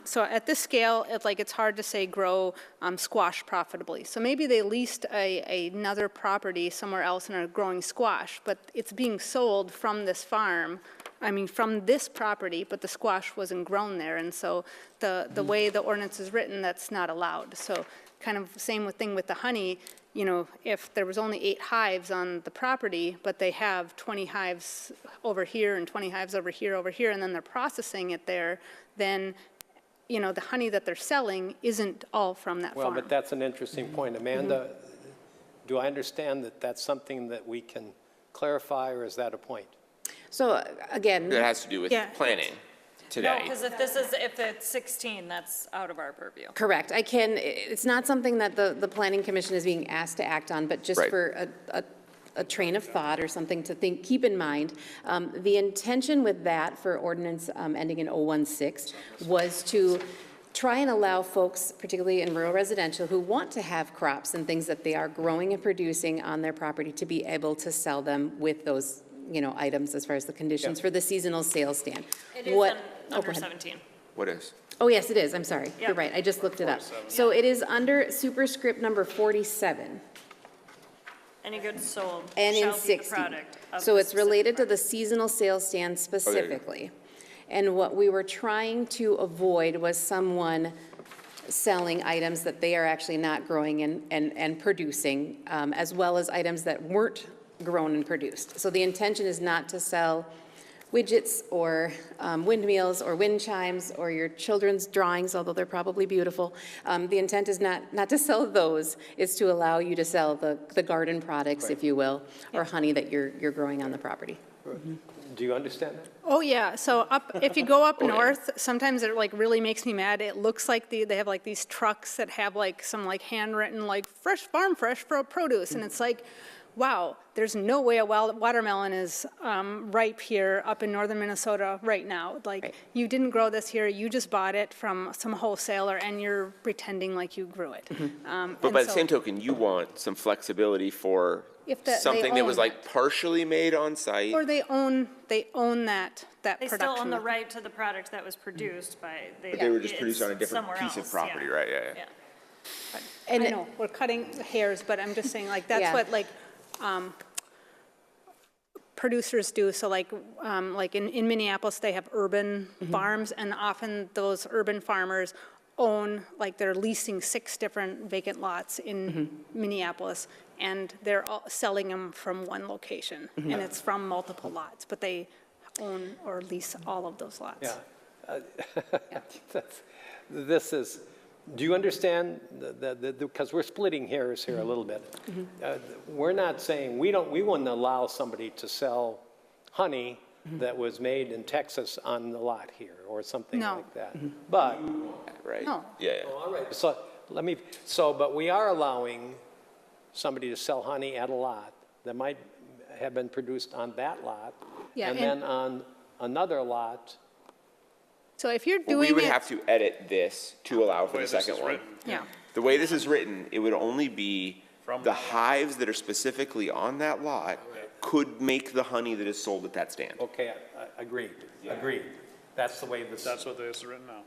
[SPEAKER 4] so at this scale, it's hard to say grow squash profitably. So maybe they leased another property somewhere else and are growing squash, but it's being sold from this farm, from this property, but the squash wasn't grown there. And so the way the ordinance is written, that's not allowed. So kind of same thing with the honey. If there was only 8 hives on the property, but they have 20 hives over here and 20 hives over here, and then they're processing it there, then, the honey that they're selling isn't all from that farm.
[SPEAKER 3] Well, but that's an interesting point. Amanda, do I understand that that's something that we can clarify, or is that a point?
[SPEAKER 6] So, again.
[SPEAKER 5] That has to do with planning. Today.
[SPEAKER 1] No, because if it's 16, that's out of our purview.
[SPEAKER 6] Correct. It's not something that the Planning Commission is being asked to act on, but just for a train of thought or something to keep in mind. The intention with that for ordinance ending in 016 was to try and allow folks, particularly in rural residential, who want to have crops and things that they are growing and producing on their property to be able to sell them with those items as far as the conditions for the seasonal sales stand.
[SPEAKER 1] It is on number 17.
[SPEAKER 5] What is?
[SPEAKER 6] Oh, yes, it is. I'm sorry. You're right. I just looked it up. So it is under superscript number 47.
[SPEAKER 1] Any goods sold
[SPEAKER 6] And in
[SPEAKER 1] shall be the
[SPEAKER 6] 60.
[SPEAKER 1] product of
[SPEAKER 6] So
[SPEAKER 1] the
[SPEAKER 6] it's related to
[SPEAKER 1] specific
[SPEAKER 6] the seasonal sales stand specifically. And what we were trying to avoid was someone selling items that they are actually not growing and producing, as well as items that weren't grown and produced. So the intention is not to sell widgets or windmills or wind chimes or your children's drawings, although they're probably beautiful. The intent is not to sell those, it's to allow you to sell the garden products, if you will, or honey that you're growing on the property.
[SPEAKER 3] Do you understand that?
[SPEAKER 4] Oh, yeah, so if you go up north, sometimes it like really makes me mad. It looks like they have like these trucks that have like some like handwritten like fresh produce, and it's like, wow, there's no way a watermelon is ripe here up in northern Minnesota right now. Like,
[SPEAKER 6] Right.
[SPEAKER 4] you didn't grow this here, you just bought it from some wholesaler, and you're pretending like you grew it.
[SPEAKER 5] But by the same token, you want some flexibility for
[SPEAKER 4] If they
[SPEAKER 5] something that was
[SPEAKER 4] own
[SPEAKER 5] like partially made on site.
[SPEAKER 4] Or they own that
[SPEAKER 1] They
[SPEAKER 4] production.
[SPEAKER 1] still own the right to the product that was produced by,
[SPEAKER 5] But they were just
[SPEAKER 1] it's
[SPEAKER 5] produced on a different
[SPEAKER 1] somewhere
[SPEAKER 5] piece of
[SPEAKER 1] else,
[SPEAKER 5] property, right? Yeah.
[SPEAKER 1] Yeah.
[SPEAKER 4] I
[SPEAKER 6] And
[SPEAKER 4] know, we're cutting hairs, but I'm just saying, like, that's
[SPEAKER 6] Yeah.
[SPEAKER 4] what, like, producers do. So like in Minneapolis, they have urban farms, and often those urban farmers own, like, they're leasing 6 different vacant lots in Minneapolis, and they're all selling them from one location, and it's from multiple lots, but they own or lease all of those lots.
[SPEAKER 3] Yeah. This is, do you understand, because we're splitting hairs here a little bit. We're not saying, we wouldn't allow somebody to sell honey that was made in Texas on the lot here, or something
[SPEAKER 4] No.
[SPEAKER 3] like that. But,
[SPEAKER 5] Right?
[SPEAKER 4] No.
[SPEAKER 5] Yeah.
[SPEAKER 3] all right, but we are allowing somebody to sell honey at a lot that might have been produced on that lot,
[SPEAKER 4] Yeah,
[SPEAKER 3] and
[SPEAKER 4] and-
[SPEAKER 3] then on another lot.
[SPEAKER 4] So if you're
[SPEAKER 5] Well, we
[SPEAKER 4] doing
[SPEAKER 5] would
[SPEAKER 4] it,
[SPEAKER 5] have to edit this to allow for the second one.
[SPEAKER 4] yeah.
[SPEAKER 5] The way this is written, it would only be the hives that are specifically on that lot could make the honey that is sold at that stand.
[SPEAKER 3] Okay, agreed. That's the way this.
[SPEAKER 7] That's what this is written now.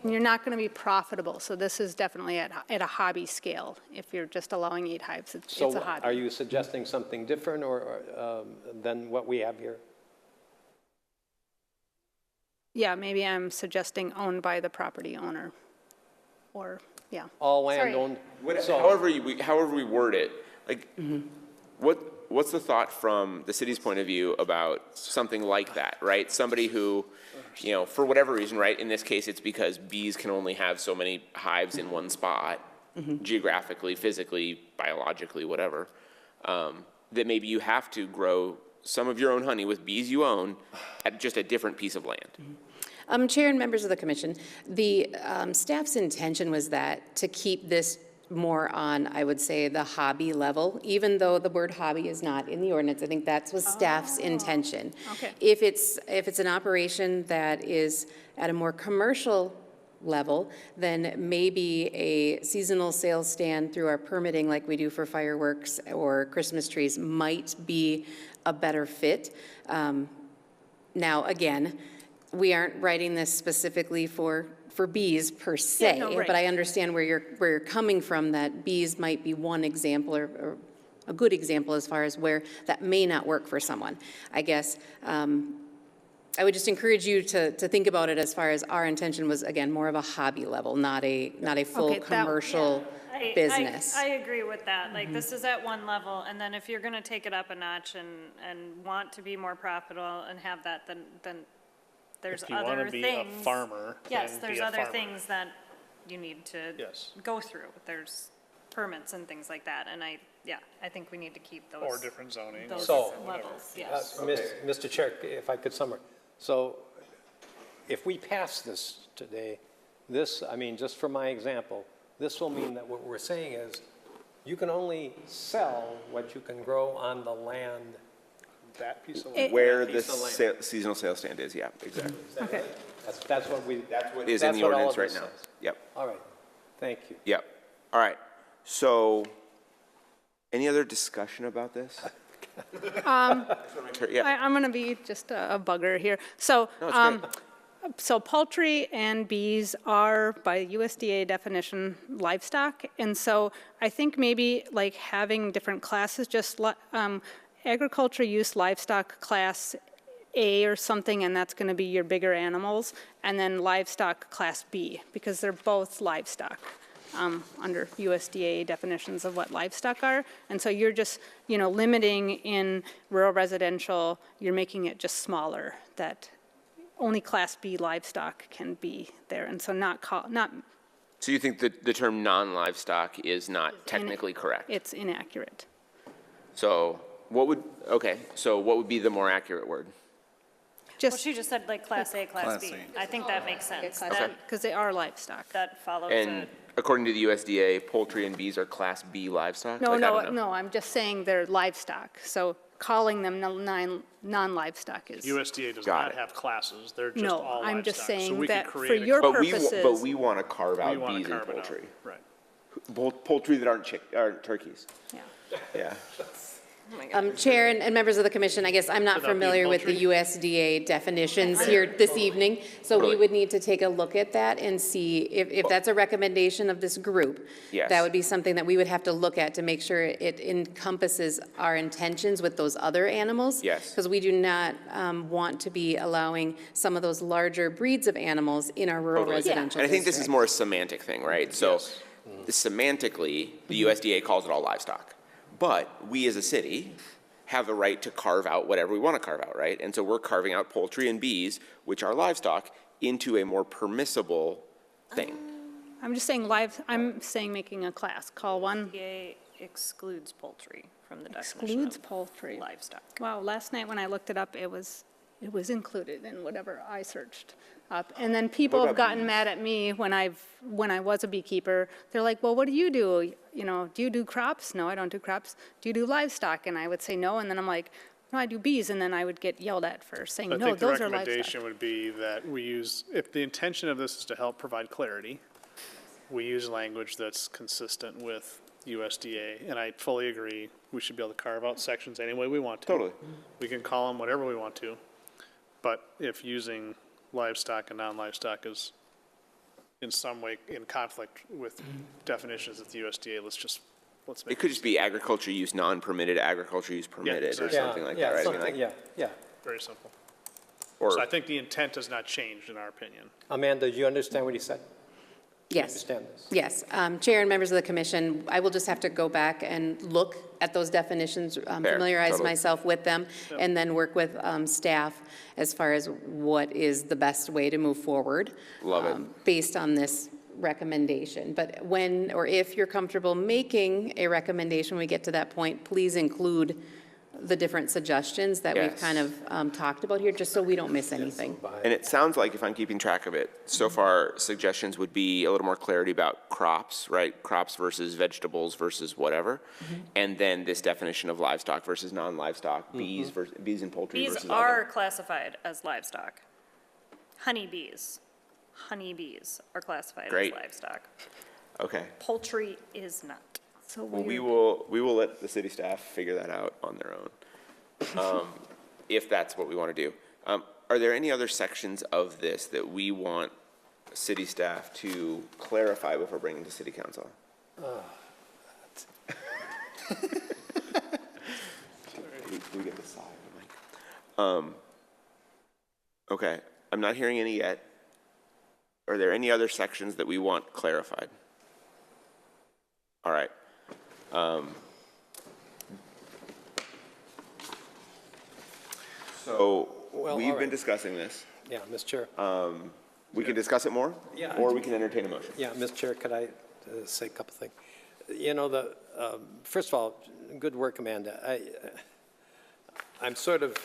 [SPEAKER 4] You're not going to be profitable, so this is definitely at a hobby scale. If you're just allowing 8 hives, it's a
[SPEAKER 3] So
[SPEAKER 4] hobby.
[SPEAKER 3] are you suggesting something different than what we have here?
[SPEAKER 4] Yeah, maybe I'm suggesting owned by the property owner, or, yeah.
[SPEAKER 3] All
[SPEAKER 4] Sorry.
[SPEAKER 3] land owned? So-
[SPEAKER 5] However we word it, like, what's the thought from the city's point of view about something like that, right? Somebody who, for whatever reason, right, in this case, it's because bees can only have so many hives in one spot, geographically, physically, biologically, whatever, that maybe you have to grow some of your own honey with bees you own at just a different piece of land.
[SPEAKER 6] Chair and members of the commission, the staff's intention was that to keep this more on, I would say, the hobby level, even though the word hobby is not in the ordinance. I think that was staff's intention.
[SPEAKER 4] Okay.
[SPEAKER 6] If it's an operation that is at a more commercial level, then maybe a seasonal sales stand through our permitting like we do for fireworks or Christmas trees might be a better fit. Now, again, we aren't writing this specifically for bees per se,
[SPEAKER 4] no, right.
[SPEAKER 6] but I understand where you're coming from, that bees might be one example or a good example as far as where that may not work for someone. I guess I would just encourage you to think about it as far as our intention was, again, more of a hobby level, not a full
[SPEAKER 4] Okay, that-
[SPEAKER 6] commercial business.
[SPEAKER 1] I agree with that. Like, this is at one level, and then if you're gonna take it up a notch and want to be more profitable and have that, then there's
[SPEAKER 7] If you want
[SPEAKER 1] other
[SPEAKER 7] to be
[SPEAKER 1] things.
[SPEAKER 7] a farmer,
[SPEAKER 1] Yes,
[SPEAKER 7] then
[SPEAKER 1] there's
[SPEAKER 7] be a
[SPEAKER 1] other
[SPEAKER 7] farmer.
[SPEAKER 1] things that you need to
[SPEAKER 7] Yes.
[SPEAKER 1] go through. There's permits and things like that, and I think we need to keep those.
[SPEAKER 7] Or different zoning.
[SPEAKER 1] Those
[SPEAKER 3] So-
[SPEAKER 1] levels, yes.
[SPEAKER 3] Mr. Chair, if I could summarize. So if we pass this today, just for my example, this will mean that what we're saying is you can only sell what you can grow on the land.
[SPEAKER 7] That piece of
[SPEAKER 4] It-
[SPEAKER 7] land.
[SPEAKER 5] Where the
[SPEAKER 3] Piece of land.
[SPEAKER 5] seasonal sales stand is, yeah, exactly.
[SPEAKER 4] Okay.
[SPEAKER 3] That's what we.
[SPEAKER 5] That's what is in
[SPEAKER 3] that's
[SPEAKER 5] the
[SPEAKER 3] what all
[SPEAKER 5] ordinance
[SPEAKER 3] of
[SPEAKER 5] right
[SPEAKER 3] this
[SPEAKER 5] now.
[SPEAKER 3] says.
[SPEAKER 5] Yep,
[SPEAKER 3] All right, thank you.
[SPEAKER 5] yep. All right, so, any other discussion about this? Yeah,
[SPEAKER 4] I'm going to be just a bugger here. So,
[SPEAKER 5] no, it's great.
[SPEAKER 4] so poultry and bees are, by USDA definition, livestock. And so I think maybe like having different classes, just agriculture use livestock class A or something, and that's going to be your bigger animals, and then livestock class B, because they're both livestock. under USDA definitions of what livestock are. And so you're just, limiting in rural residential, you're making it just smaller, that only Class B livestock can be there. And so not
[SPEAKER 5] So you think that the term non-livestock is not technically correct?
[SPEAKER 4] it's inaccurate.
[SPEAKER 5] So what would be the more accurate word?
[SPEAKER 1] Well,
[SPEAKER 4] Just
[SPEAKER 1] she just said like Class A, Class B.
[SPEAKER 2] Class
[SPEAKER 1] I think that makes sense.
[SPEAKER 4] because they are livestock.
[SPEAKER 1] That follows
[SPEAKER 5] And
[SPEAKER 1] it.
[SPEAKER 5] according to the USDA, poultry and bees are Class B livestock?
[SPEAKER 4] No,
[SPEAKER 5] Like, I don't know.
[SPEAKER 4] no, I'm just saying they're livestock. So calling them non-livestock is.
[SPEAKER 7] USDA does
[SPEAKER 5] Got
[SPEAKER 7] not
[SPEAKER 5] it.
[SPEAKER 7] have classes, they're just
[SPEAKER 4] No,
[SPEAKER 7] all livestock.
[SPEAKER 4] I'm just
[SPEAKER 7] So
[SPEAKER 4] saying
[SPEAKER 7] we could
[SPEAKER 4] that for
[SPEAKER 7] create a-
[SPEAKER 4] your
[SPEAKER 5] But
[SPEAKER 4] purposes.
[SPEAKER 5] we want to carve
[SPEAKER 7] we
[SPEAKER 5] out
[SPEAKER 7] wanna
[SPEAKER 5] bees and
[SPEAKER 7] carve it out.
[SPEAKER 5] poultry.
[SPEAKER 7] Right.
[SPEAKER 5] Poultry that aren't turkeys.
[SPEAKER 4] Yeah.
[SPEAKER 5] Yeah.
[SPEAKER 6] Chair and members of the commission, I guess I'm not
[SPEAKER 7] Without being
[SPEAKER 6] familiar with the
[SPEAKER 7] poultry?
[SPEAKER 6] USDA definitions here this evening, so we
[SPEAKER 5] Totally.
[SPEAKER 6] would need to take a look at that and see if that's a recommendation of this group.
[SPEAKER 5] Yes.
[SPEAKER 6] That would be something that we would have to look at to make sure it encompasses our intentions with those other animals.
[SPEAKER 5] Yes.
[SPEAKER 6] Because we do not want to be allowing some of those larger breeds of animals in our rural
[SPEAKER 5] Totally.
[SPEAKER 6] residential
[SPEAKER 5] And I think this is
[SPEAKER 6] district.
[SPEAKER 5] more a semantic thing, right? So semantically, the USDA calls it all livestock. But we as a city have the right to carve out whatever we want to carve out, right? And so we're carving out poultry and bees, which are livestock, into a more permissible thing.
[SPEAKER 4] I'm just saying I'm saying making a class. Call one
[SPEAKER 1] USDA excludes poultry from the definition
[SPEAKER 4] excludes
[SPEAKER 1] of
[SPEAKER 4] poultry.
[SPEAKER 1] livestock.
[SPEAKER 4] Wow, last night when I looked it up, it was included in whatever I searched up. And then people
[SPEAKER 5] What
[SPEAKER 4] have
[SPEAKER 5] about
[SPEAKER 4] gotten mad at me when I was a beekeeper. They're like, well, what do? Do you do crops? No, I don't do crops. Do you do livestock? And I would say no, and then I'm like, no, I do bees, and then I would get yelled at for saying,
[SPEAKER 7] I
[SPEAKER 4] no,
[SPEAKER 7] think the
[SPEAKER 4] those are livestock.
[SPEAKER 7] recommendation would be that we use, if the intention of this is to help provide clarity, we use language that's consistent with USDA, and I fully agree, we should be able to carve out sections any way we want to.
[SPEAKER 5] Totally.
[SPEAKER 7] We can call them whatever we want to, but if using livestock and non-livestock is in some way in conflict with definitions at the USDA, let's
[SPEAKER 5] It
[SPEAKER 7] make
[SPEAKER 5] could just be agriculture use non-permitted, agriculture use permitted, or
[SPEAKER 7] exactly.
[SPEAKER 5] something like that, right? I mean, like-
[SPEAKER 3] Yeah.
[SPEAKER 7] it very simple.
[SPEAKER 5] Or,
[SPEAKER 7] So I think the intent has not changed in our opinion.
[SPEAKER 3] Amanda, do you understand what he said?
[SPEAKER 6] Yes.
[SPEAKER 3] Understand this?
[SPEAKER 6] Yes, Chair and members of the commission, I will just have to go back and look at those definitions, familiarize
[SPEAKER 5] totally.
[SPEAKER 6] myself with them, and then work with staff as far as what is the best way to move forward.
[SPEAKER 5] Love it.
[SPEAKER 6] Based on this recommendation. But when, or if you're comfortable making a recommendation, when we get to that point, please include the different suggestions that we've
[SPEAKER 5] Yes.
[SPEAKER 6] kind of talked about here, just so we don't miss anything.
[SPEAKER 5] and it sounds like, if I'm keeping track of it, so far suggestions would be a little more clarity about crops, right? Crops versus vegetables versus whatever. And then this definition of livestock versus non-livestock, bees and poultry
[SPEAKER 1] Bees
[SPEAKER 5] versus
[SPEAKER 1] are
[SPEAKER 5] other.
[SPEAKER 1] classified as livestock. Honeybees are classified
[SPEAKER 5] Great.
[SPEAKER 1] as livestock.
[SPEAKER 5] Okay.
[SPEAKER 1] Poultry is not.
[SPEAKER 4] So
[SPEAKER 5] Well,
[SPEAKER 4] weird.
[SPEAKER 5] we will let the city staff figure that out on their own, if that's what we want to do. Are there any other sections of this that we want city staff to clarify before bringing to city council? Do we get the side of the mic? Okay, I'm not hearing any yet. Are there any other sections that we want clarified? All right. So,
[SPEAKER 3] Well,
[SPEAKER 5] we've
[SPEAKER 3] all
[SPEAKER 5] been
[SPEAKER 3] right.
[SPEAKER 5] discussing this.
[SPEAKER 3] Yeah, Ms. Chair.
[SPEAKER 5] We can discuss it more?
[SPEAKER 3] Yeah.
[SPEAKER 5] Or we can entertain a motion.
[SPEAKER 3] Yeah, Ms. Chair, could I say a couple things? First of all, good work, Amanda. I'm sort of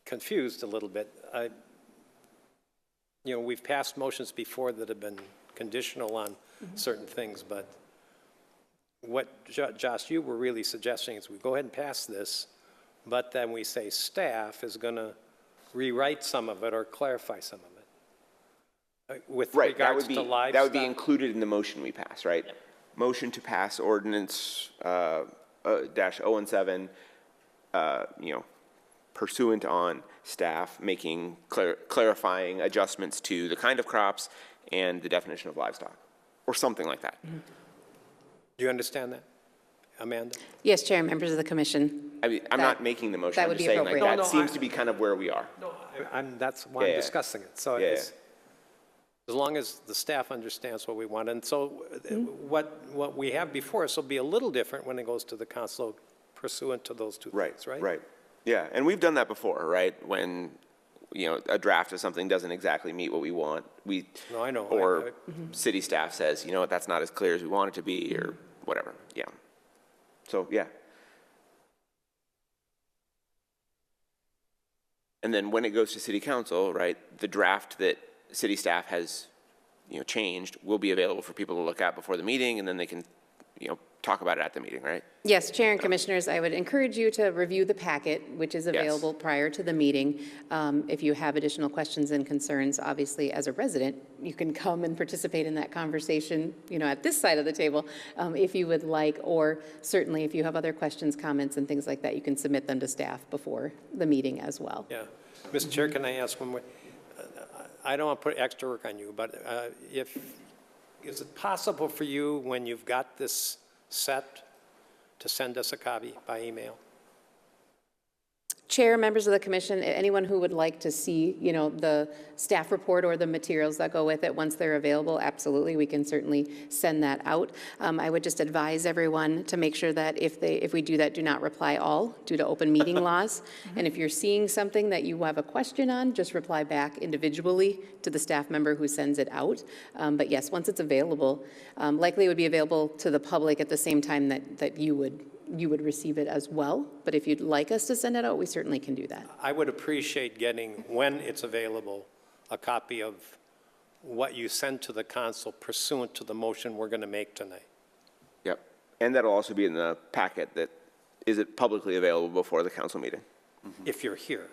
[SPEAKER 3] confused a little bit. We've passed motions before that have been conditional on certain things, but what, Josh, you were really suggesting is we go ahead and pass this, but then we say staff is going to rewrite some of it or clarify some of it. With
[SPEAKER 5] Right, that
[SPEAKER 3] regards
[SPEAKER 5] would
[SPEAKER 3] to
[SPEAKER 5] be,
[SPEAKER 3] livestock.
[SPEAKER 5] that would be included in the motion we pass, right? Motion to pass ordinance, dash 017, pursuant on staff making clarifying adjustments to the kind of crops and the definition of livestock, or something like that.
[SPEAKER 3] Do you understand that, Amanda?
[SPEAKER 6] Yes, Chair and members of the commission.
[SPEAKER 5] I mean, I'm
[SPEAKER 6] That-
[SPEAKER 5] not making the motion,
[SPEAKER 6] that
[SPEAKER 5] I'm
[SPEAKER 6] would
[SPEAKER 5] just
[SPEAKER 6] be
[SPEAKER 5] saying, like,
[SPEAKER 6] appropriate.
[SPEAKER 5] that
[SPEAKER 3] No,
[SPEAKER 5] seems
[SPEAKER 3] I-
[SPEAKER 5] to be kind of where we are.
[SPEAKER 3] No, that's why I'm
[SPEAKER 5] Yeah.
[SPEAKER 3] discussing it. So
[SPEAKER 5] Yeah,
[SPEAKER 3] it's, as long as the staff understands what we want. And so what we have before us will be a little different when it goes to the council pursuant to those two things, right?
[SPEAKER 5] Right. Yeah, and we've done that before, right? When, a draft of something doesn't exactly meet what we want,
[SPEAKER 3] No, I know.
[SPEAKER 5] or city staff says, you know what, that's not as clear as we want it to be, or whatever, yeah. So, yeah. And then when it goes to city council, right, the draft that city staff has, changed will be available for people to look at before the meeting, and then they can, talk about it at the meeting, right?
[SPEAKER 6] Yes, Chair and Commissioners, I would encourage you to review the packet, which is available prior to the meeting. If you have additional questions and concerns, obviously, as a resident, you can come and participate in that conversation, at this side of the table, if you would like, or certainly if you have other questions, comments, and things like that, you can submit them to staff before the meeting as well.
[SPEAKER 3] Yeah. Mr. Chair, can I ask one more? I don't want to put extra work on you, but is it possible for you, when you've got this set, to send us a copy by email?
[SPEAKER 6] Chair, members of the commission, anyone who would like to see, the staff report or the materials that go with it once they're available, absolutely, we can certainly send that out. I would just advise everyone to make sure that if we do that, do not reply all due to open meeting laws. And if you're seeing something that you have a question on, just reply back individually to the staff member who sends it out. But yes, once it's available, likely it would be available to the public at the same time that you would receive it as well. But if you'd like us to send it out, we certainly can do that.
[SPEAKER 3] I would appreciate getting, when it's available, a copy of what you send to the council pursuant to the motion we're going to make tonight.
[SPEAKER 5] Yep. And that'll also be in the packet that is it publicly available before the council meeting?
[SPEAKER 3] If you're here.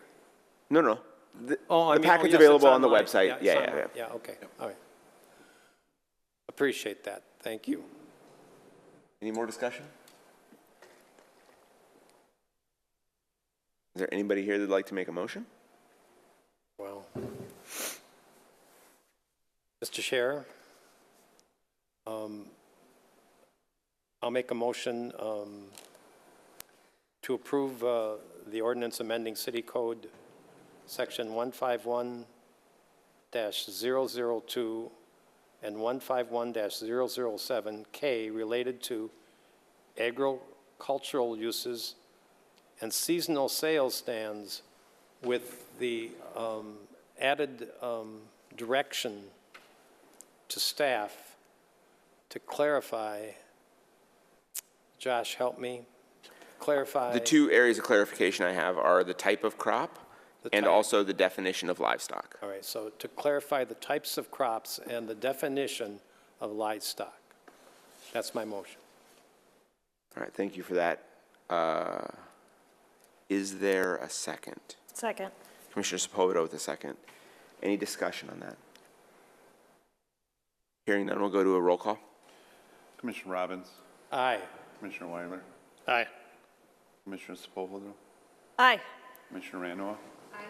[SPEAKER 5] No. The
[SPEAKER 3] I mean,
[SPEAKER 5] packet's
[SPEAKER 3] yes,
[SPEAKER 5] available
[SPEAKER 3] it's
[SPEAKER 5] on the
[SPEAKER 3] online.
[SPEAKER 5] website.
[SPEAKER 3] it's
[SPEAKER 5] Yeah.
[SPEAKER 3] online. Yeah, okay, all right. Appreciate that, thank you.
[SPEAKER 5] Any more discussion? Is there anybody here that'd like to make a motion?
[SPEAKER 3] Well, Mr. Chair, I'll make a motion to approve the ordinance amending City Code Section 151-002 and 151-007K related to agricultural uses and seasonal sales stands, with the added direction to staff to clarify, Josh, help me, clarify.
[SPEAKER 5] The two areas of clarification I have are the type of crop and
[SPEAKER 3] type.
[SPEAKER 5] also the definition of livestock.
[SPEAKER 3] All right, so to clarify the types of crops and the definition of livestock. That's my motion.
[SPEAKER 5] All right, thank you for that. Is there a second?
[SPEAKER 1] Second.
[SPEAKER 5] Commissioner Sepulveda with a second. Any discussion on that? Hearing none, we'll go to a roll call.
[SPEAKER 2] Commissioner Robbins,
[SPEAKER 3] Aye.
[SPEAKER 2] Commissioner Weiler,
[SPEAKER 7] Aye.
[SPEAKER 2] Commissioner Sepulveda,
[SPEAKER 1] Aye.
[SPEAKER 2] Commissioner Randall. Aye.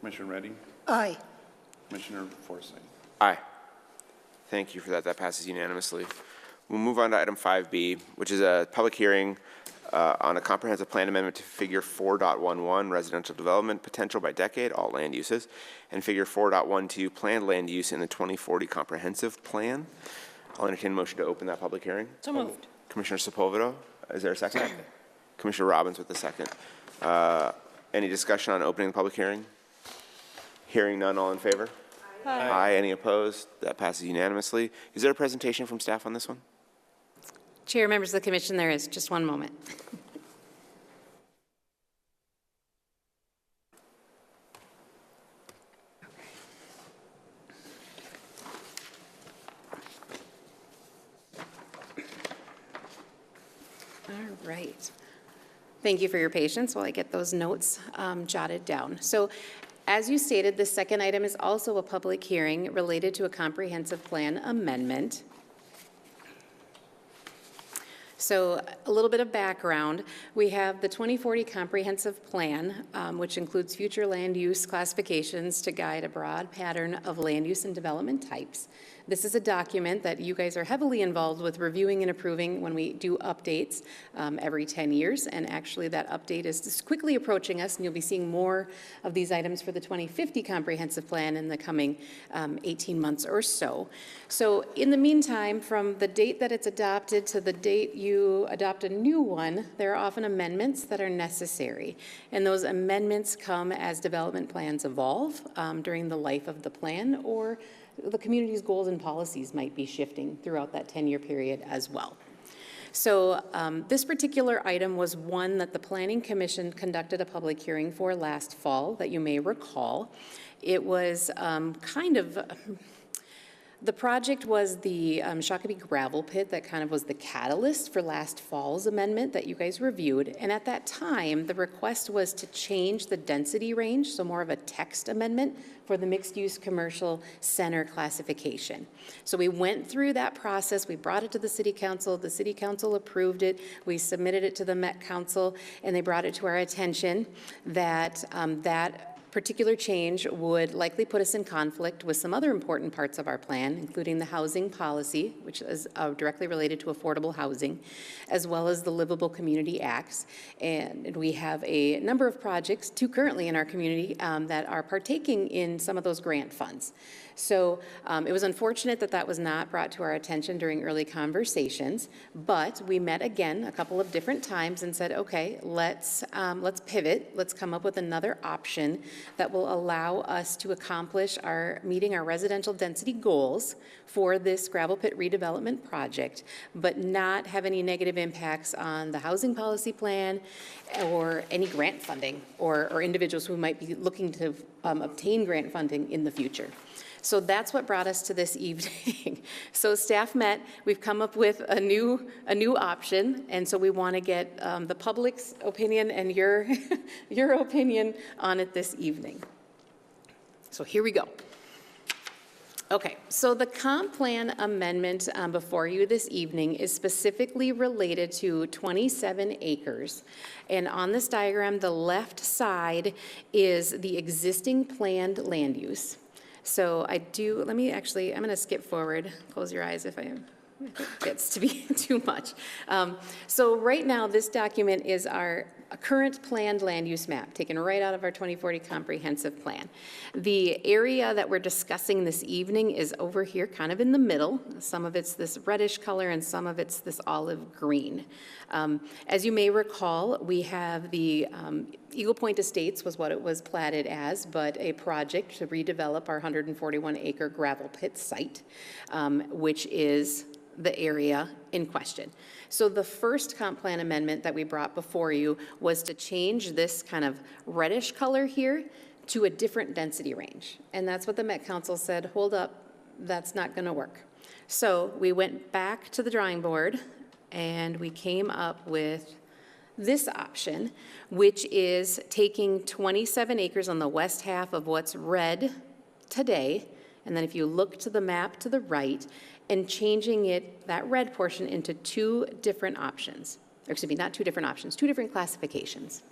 [SPEAKER 2] Commissioner Redding,
[SPEAKER 8] Aye.
[SPEAKER 2] Commissioner Forsyth.
[SPEAKER 5] Aye. Thank you for that. That passes unanimously. We'll move on to item 5B, which is a public hearing on a comprehensive plan amendment to figure 4.11, residential development potential by decade, all land uses, and figure 4.12, planned land use in the 2040 comprehensive plan. I'll entertain a motion to open that public hearing.
[SPEAKER 1] So moved.
[SPEAKER 5] Commissioner Sepulveda, is there a second? Commissioner Robbins with the second. Any discussion on opening the public hearing? Hearing none, all in favor? Aye. Any opposed? That passes unanimously. Is there a presentation from staff on this one?
[SPEAKER 6] Chair, members of the commission, there is. Just one moment. All right. Thank you for your patience while I get those notes jotted down. So as you stated, the second item is also a public hearing related to a comprehensive plan amendment. So a little bit of background. We have the 2040 Comprehensive Plan, which includes future land use classifications to guide a broad pattern of land use and development types. This is a document that you guys are heavily involved with reviewing and approving when we do updates every 10 years. And actually that update is just quickly approaching us, and you'll be seeing more of these items for the 2050 comprehensive plan in the coming 18 months or so. So in the meantime, from the date that it's adopted to the date you adopt a new one, there are often amendments that are necessary. And those amendments come as development plans evolve during the life of the plan, or the community's goals and policies might be shifting throughout that 10-year period as well. So this particular item was one that the Planning Commission conducted a public hearing for last fall that you may recall. It was the project was the Shakopee gravel pit that kind of was the catalyst for last fall's amendment that you guys reviewed. And at that time, the request was to change the density range, so more of a text amendment for the mixed-use commercial center classification. So we went through that process. We brought it to the City Council. The City Council approved it. We submitted it to the Met Council, and they brought it to our attention that that particular change would likely put us in conflict with some other important parts of our plan, including the housing policy, which is directly related to affordable housing, as well as the Livable Community Acts. And we have a number of projects, 2 currently in our community, that are partaking in some of those grant funds. So it was unfortunate that that was not brought to our attention during early conversations, but we met again a couple of different times and said, okay, let's pivot. Let's come up with another option that will allow us to accomplish meeting our residential density goals for this gravel pit redevelopment project, but not have any negative impacts on the housing policy plan or any grant funding or individuals who might be looking to obtain grant funding in the future. So that's what brought us to this evening. So staff met, we've come up with a new option, and so we want to get the public's opinion and your opinion on it this evening. So here we go. Okay, so the comp plan amendment before you this evening is specifically related to 27 acres. And on this diagram, the left side is the existing planned land use. So I'm going to skip forward. Close your eyes if it gets to be too much. So right now, this document is our current planned land use map, taken right out of our 2040 comprehensive plan. The area that we're discussing this evening is over here, kind of in the middle. Some of it's this reddish color and some of it's this olive green. As you may recall, we have the Eagle Point Estates was what it was platted as, but a project to redevelop our 141-acre gravel pit site, which is the area in question. So the first comp plan amendment that we brought before you was to change this kind of reddish color here to a different density range. And that's what the Met Council said, hold up, that's not going to work. So we went back to the drawing board and we came up with this option, which is taking 27 acres on the west half of what's red today, and then if you look to the map to the right, and changing that red portion into 2 different options. Or excuse me, not 2 different options, 2 different classifications.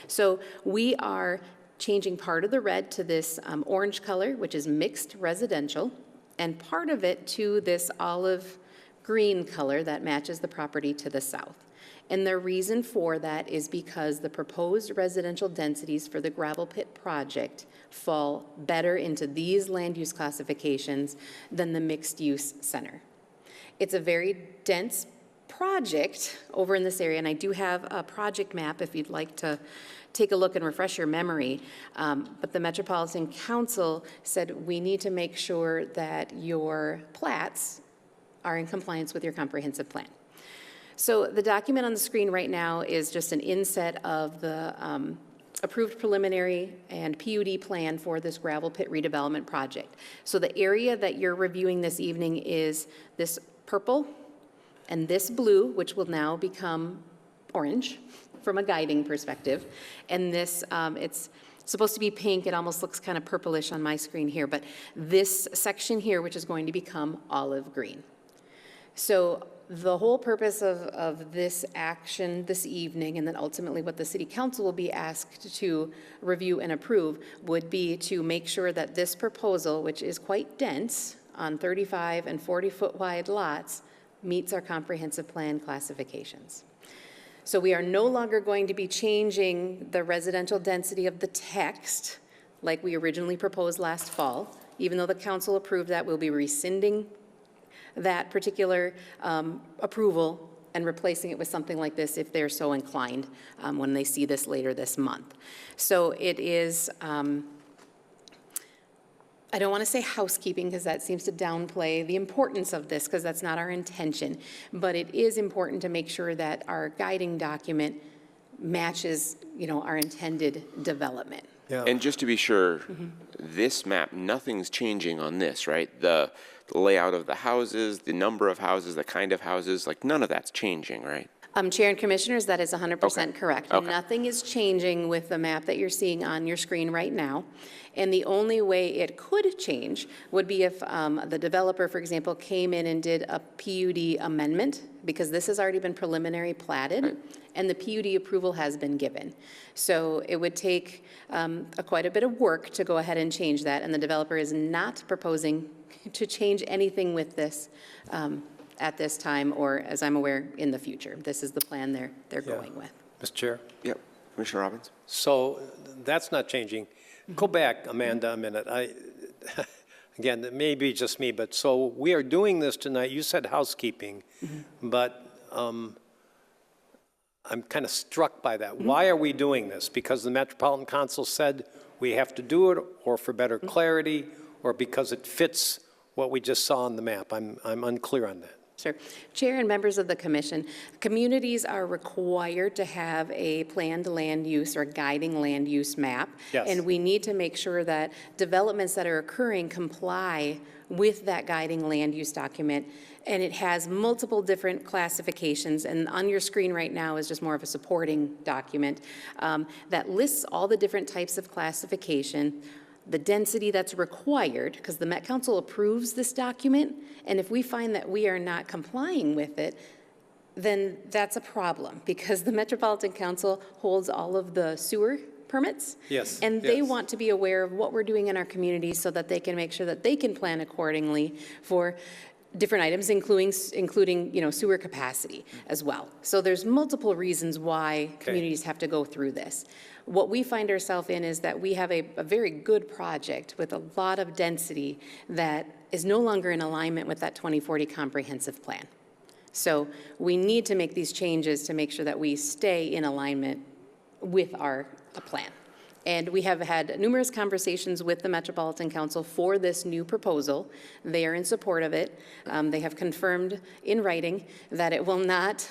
[SPEAKER 6] So we are changing part of the red to this orange color, which is mixed residential, and part of it to this olive green color that matches the property to the south. And the reason for that is because the proposed residential densities for the gravel pit project fall better into these land use classifications than the mixed use center. It's a very dense project over in this area, and I do have a project map if you'd like to take a look and refresh your memory. But the Metropolitan Council said we need to make sure that your plats are in compliance with your comprehensive plan. So the document on the screen right now is just an inset of the approved preliminary and PUD plan for this gravel pit redevelopment project. So the area that you're reviewing this evening is this purple and this blue, which will now become orange from a guiding perspective. And this, it's supposed to be pink. It almost looks kind of purplish on my screen here, but this section here, which is going to become olive green. So the whole purpose of this action this evening, and then ultimately what the City Council will be asked to review and approve, would be to make sure that this proposal, which is quite dense on 35 and 40-foot wide lots meets our comprehensive plan classifications. So we are no longer going to be changing the residential density of the text like we originally proposed last fall. Even though the council approved that, we'll be rescinding that particular approval and replacing it with something like this if they're so inclined when they see this later this month. So it is, I don't want to say housekeeping because that seems to downplay the importance of this because that's not our intention, but it is important to make sure that our guiding document matches, our intended development.
[SPEAKER 3] Yeah.
[SPEAKER 5] And just to be sure, this map, nothing's changing on this, right? The layout of the houses, the number of houses, the kind of houses, like none of that's changing, right?
[SPEAKER 6] Chair and Commissioners, that is 100% correct.
[SPEAKER 5] Okay.
[SPEAKER 6] Nothing is changing with the map that you're seeing on your screen right now. And the only way it could change would be if the developer, for example, came in and did a PUD amendment, because this has already been preliminary platted, and the PUD approval has been given. So it would take quite a bit of work to go ahead and change that, and the developer is not proposing to change anything with this at this time, or as I'm aware, in the future. This is the plan they're going with.
[SPEAKER 3] Mr. Chair?
[SPEAKER 5] Yep. Commissioner Robbins?
[SPEAKER 3] So that's not changing. Go back, Amanda, a minute. Again, it may be just me, but so we are doing this tonight. You said housekeeping, but I'm kind of struck by that. Why are we doing this? Because the Metropolitan Council said we have to do it, or for better clarity, or because it fits what we just saw on the map? I'm unclear on that.
[SPEAKER 6] Sure. Chair and members of the commission, communities are required to have a planned land use or guiding land use map.
[SPEAKER 3] Yes.
[SPEAKER 6] And we need to make sure that developments that are occurring comply with that guiding land use document. And it has multiple different classifications. And on your screen right now is just more of a supporting document that lists all the different types of classification, the density that's required, because the Met Council approves this document, and if we find that we are not complying with it, then that's a problem, because the Metropolitan Council holds all of the sewer permits.
[SPEAKER 3] Yes,
[SPEAKER 6] And they
[SPEAKER 3] yes.
[SPEAKER 6] want to be aware of what we're doing in our communities so that they can make sure that they can plan accordingly for different items, including sewer capacity as well. So there's multiple reasons why communities have to go through this. What we find ourselves in is that we have a very good project with a lot of density that is no longer in alignment with that 2040 comprehensive plan. So we need to make these changes to make sure that we stay in alignment with our plan. And we have had numerous conversations with the Metropolitan Council for this new proposal. They are in support of it. They have confirmed in writing that it will not,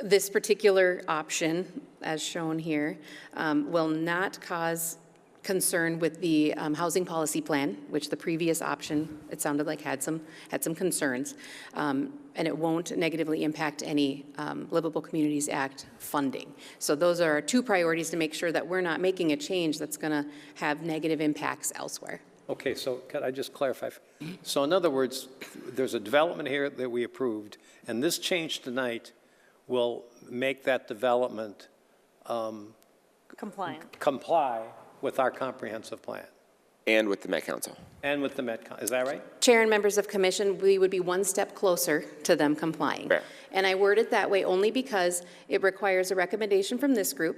[SPEAKER 6] this particular option, as shown here, will not cause concern with the housing policy plan, which the previous option, it sounded like had some concerns, and it won't negatively impact any Livable Communities Act funding. So those are our two priorities to make sure that we're not making a change that's going to have negative impacts elsewhere.
[SPEAKER 3] Okay, so could I just clarify? So in other words, there's a development here that we approved, and this change tonight will make that development
[SPEAKER 1] Compliant.
[SPEAKER 3] comply with our comprehensive plan
[SPEAKER 5] And with the Met Council.
[SPEAKER 3] and with the Metcon. Is that right?
[SPEAKER 6] Chair and members of commission, we would be one step closer to them complying.
[SPEAKER 5] Fair.
[SPEAKER 6] And I word it that way only because it requires a recommendation from this group,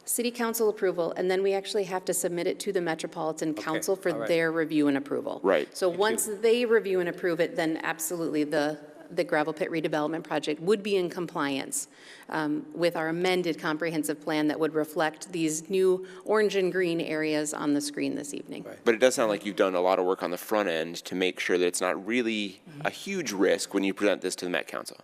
[SPEAKER 6] city council approval, and then we actually have to submit it to the Metropolitan Council for
[SPEAKER 3] all right.
[SPEAKER 6] their review and approval.
[SPEAKER 5] Right.
[SPEAKER 6] So once they review and approve it, then absolutely the gravel pit redevelopment project would be in compliance with our amended comprehensive plan that would reflect these new orange and green areas on the screen this evening.
[SPEAKER 3] Right.
[SPEAKER 5] But it does sound like you've done a lot of work on the front end to make sure that it's not really a huge risk when you present this to the Met Council.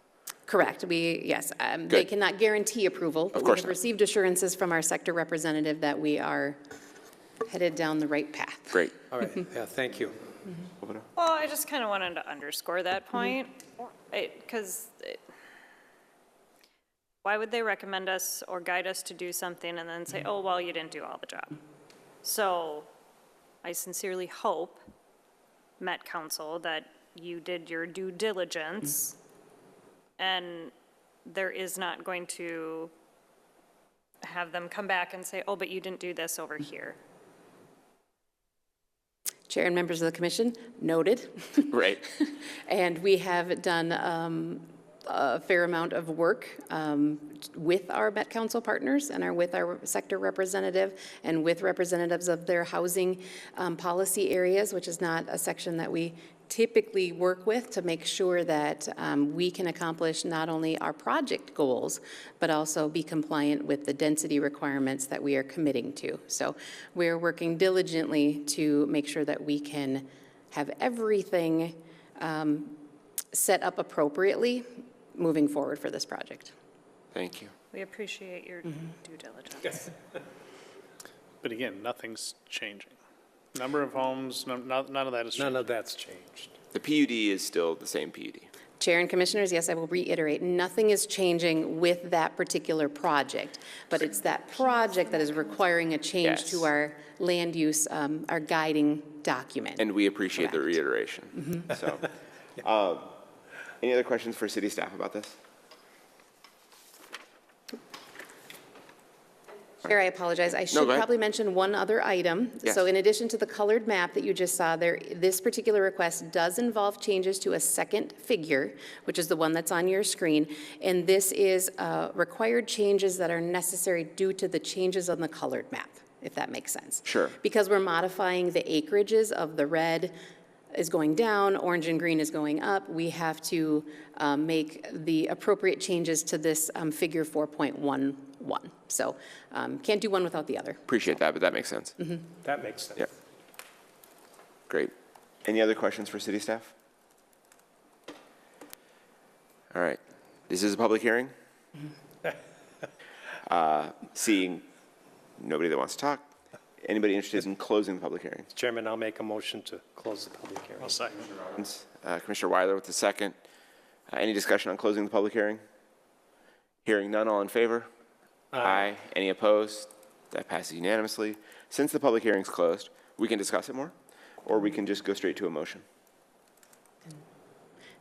[SPEAKER 6] Correct. Yes, they
[SPEAKER 5] Good.
[SPEAKER 6] cannot guarantee approval. But
[SPEAKER 5] Of course
[SPEAKER 6] we have
[SPEAKER 5] not.
[SPEAKER 6] received assurances from our sector representative that we are headed down the right path.
[SPEAKER 5] Great.
[SPEAKER 3] All right, yeah, thank you.
[SPEAKER 1] Well, I just kind of wanted to underscore that point, because why would they recommend us or guide us to do something and then say, oh, well, you didn't do all the job? So I sincerely hope, Met Council, that you did your due diligence and there is not going to have them come back and say, oh, but you didn't do this over here.
[SPEAKER 6] Chair and members of the commission, noted.
[SPEAKER 5] Right.
[SPEAKER 6] And we have done a fair amount of work with our Met Council partners and with our sector representative and with representatives of their housing policy areas, which is not a section that we typically work with, to make sure that we can accomplish not only our project goals, but also be compliant with the density requirements that we are committing to. So we're working diligently to make sure that we can have everything set up appropriately moving forward for this project.
[SPEAKER 5] Thank you.
[SPEAKER 1] We appreciate your due diligence.
[SPEAKER 7] But again, nothing's changing. Number of homes, none of that is changing.
[SPEAKER 3] None of that's changed.
[SPEAKER 5] The PUD is still the same PUD.
[SPEAKER 6] Chair and Commissioners, yes, I will reiterate, nothing is changing with that particular project, but it's that project that is requiring a change
[SPEAKER 5] Yes.
[SPEAKER 6] to our land use, our guiding document.
[SPEAKER 5] And we appreciate the
[SPEAKER 6] Correct.
[SPEAKER 5] reiteration. So, any other questions for city staff about this?
[SPEAKER 6] Chair, I apologize. I
[SPEAKER 5] go
[SPEAKER 6] should
[SPEAKER 5] ahead.
[SPEAKER 6] probably mention one other item.
[SPEAKER 5] Yes.
[SPEAKER 6] So in addition to the colored map that you just saw there, this particular request does involve changes to a second figure, which is the one that's on your screen. And this is required changes that are necessary due to the changes on the colored map, if that makes sense.
[SPEAKER 5] Sure.
[SPEAKER 6] Because we're modifying the acreages of the red is going down, orange and green is going up, we have to make the appropriate changes to this figure 4.11. So can't do one without the other.
[SPEAKER 5] Appreciate that, but that makes sense.
[SPEAKER 3] That makes sense.
[SPEAKER 5] Yeah. Great. Any other questions for city staff? All right. This is a public hearing. Seeing nobody that wants to talk, anybody interested in closing the public hearing?
[SPEAKER 3] Chairman, I'll make a motion to close the public hearing.
[SPEAKER 7] I'll second.
[SPEAKER 5] Commissioner Weiler with the second. Any discussion on closing the public hearing? Hearing none, all in favor? Aye. Any opposed? That passes unanimously. Since the public hearing's closed, we can discuss it more, or we can just go straight to a motion.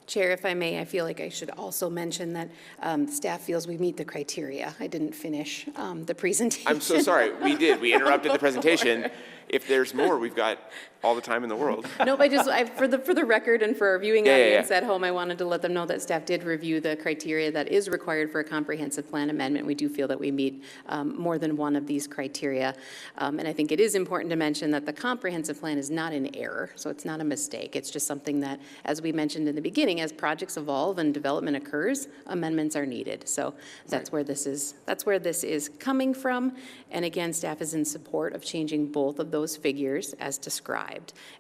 [SPEAKER 6] Chair, if I may, I feel like I should also mention that staff feels we meet the criteria. I didn't finish the presentation.
[SPEAKER 5] I'm so sorry. We did. We interrupted the presentation. If there's more, we've got all the time in the world.
[SPEAKER 6] Nope, for the record and for our viewing
[SPEAKER 5] Yeah, yeah,
[SPEAKER 6] audience
[SPEAKER 5] yeah.
[SPEAKER 6] at home, I wanted to let them know that staff did review the criteria that is required for a comprehensive plan amendment. We do feel that we meet more than one of these criteria. And I think it is important to mention that the comprehensive plan is not in error, so it's not a mistake. It's just something that, as we mentioned in the beginning, as projects evolve and development occurs, amendments are needed. So that's where this is coming from. And again, staff is in support of changing both of those figures as described.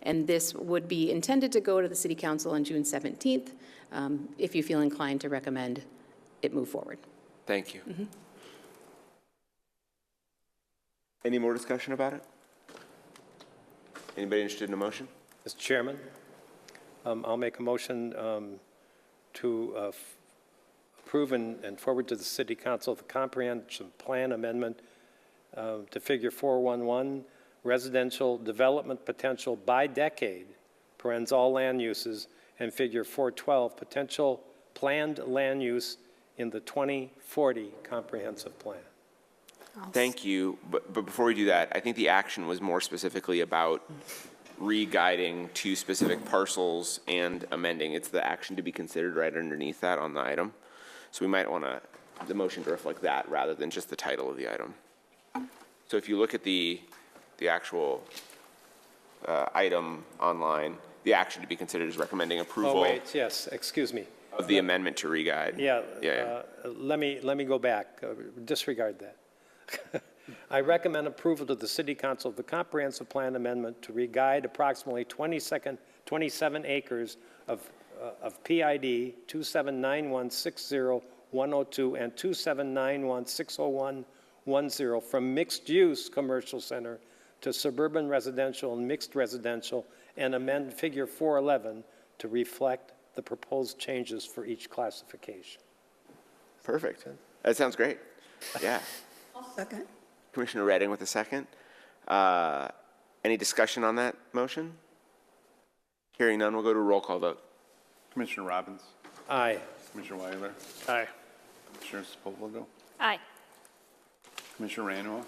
[SPEAKER 6] And this would be intended to go to the City Council on June 17th, if you feel inclined to recommend it move forward.
[SPEAKER 5] Thank you. Any more discussion about it? Anybody interested in a motion?
[SPEAKER 3] Mr. Chairman, I'll make a motion to approve and forward to the City Council the comprehensive plan amendment to figure 411, residential development potential by decade, parens all land uses, and figure 412, potential planned land use in the 2040 comprehensive plan.
[SPEAKER 5] Thank you. But before we do that, I think the action was more specifically about re-guiding to specific parcels and amending. It's the action to be considered right underneath that on the item. So we might want the motion to reflect that rather than just the title of the item. So if you look at the actual item online, the action to be considered is recommending approval
[SPEAKER 3] Oh, wait, yes, excuse me.
[SPEAKER 5] of the amendment to re-guide.
[SPEAKER 3] Yeah,
[SPEAKER 5] Yeah.
[SPEAKER 3] let me go back, disregard that. I recommend approval to the City Council of the comprehensive plan amendment to re-guide approximately 27 acres of PID 279160102 and 279160110 from mixed-use commercial center to suburban residential and mixed residential, and amend figure 411 to reflect the proposed changes for each classification.
[SPEAKER 5] Perfect. That sounds great. Yeah.
[SPEAKER 8] Second.
[SPEAKER 5] Commissioner Redding with a second. Any discussion on that motion? Hearing none, we'll go to a roll call vote.
[SPEAKER 2] Commissioner Robbins,
[SPEAKER 3] Aye.
[SPEAKER 2] Commissioner Weiler,
[SPEAKER 7] Aye.
[SPEAKER 2] Commissioner Sepulveda,
[SPEAKER 1] Aye.
[SPEAKER 2] Commissioner Randall,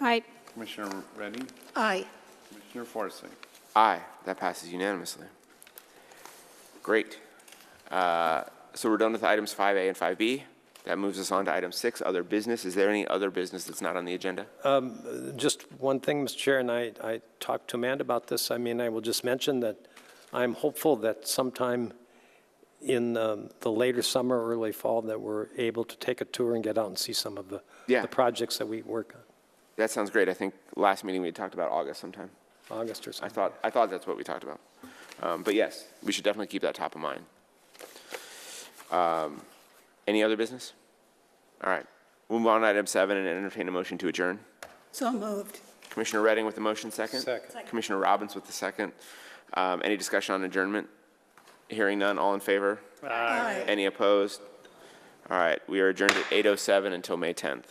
[SPEAKER 4] Aye.
[SPEAKER 2] Commissioner Redding,
[SPEAKER 8] Aye.
[SPEAKER 2] Commissioner Forsyth.
[SPEAKER 5] Aye, that passes unanimously. Great. So we're done with items 5A and 5B. That moves us on to item 6, other business. Is there any other business that's not on the agenda?
[SPEAKER 3] Just one thing, Mr. Chair, and I talked to Amanda about this. I mean, I will just mention that I'm hopeful that sometime in the later summer, early fall, that we're able to take a tour and get out and see some of the projects that we work on,
[SPEAKER 5] That sounds great. I think last meeting we had talked about August sometime.
[SPEAKER 3] August or something.
[SPEAKER 5] I thought that's what we talked about. But yes, we should definitely keep that top of mind. Any other business? All right. We'll move on to item 7 and entertain a motion to adjourn.
[SPEAKER 8] So moved.
[SPEAKER 5] Commissioner Redding with the motion, second.
[SPEAKER 3] Second.
[SPEAKER 5] Commissioner Robbins with the second. Any discussion on adjournment? Hearing none, all in favor?
[SPEAKER 8] Aye.
[SPEAKER 5] Any opposed? All right, we are adjourned at 8:07 until May 10th.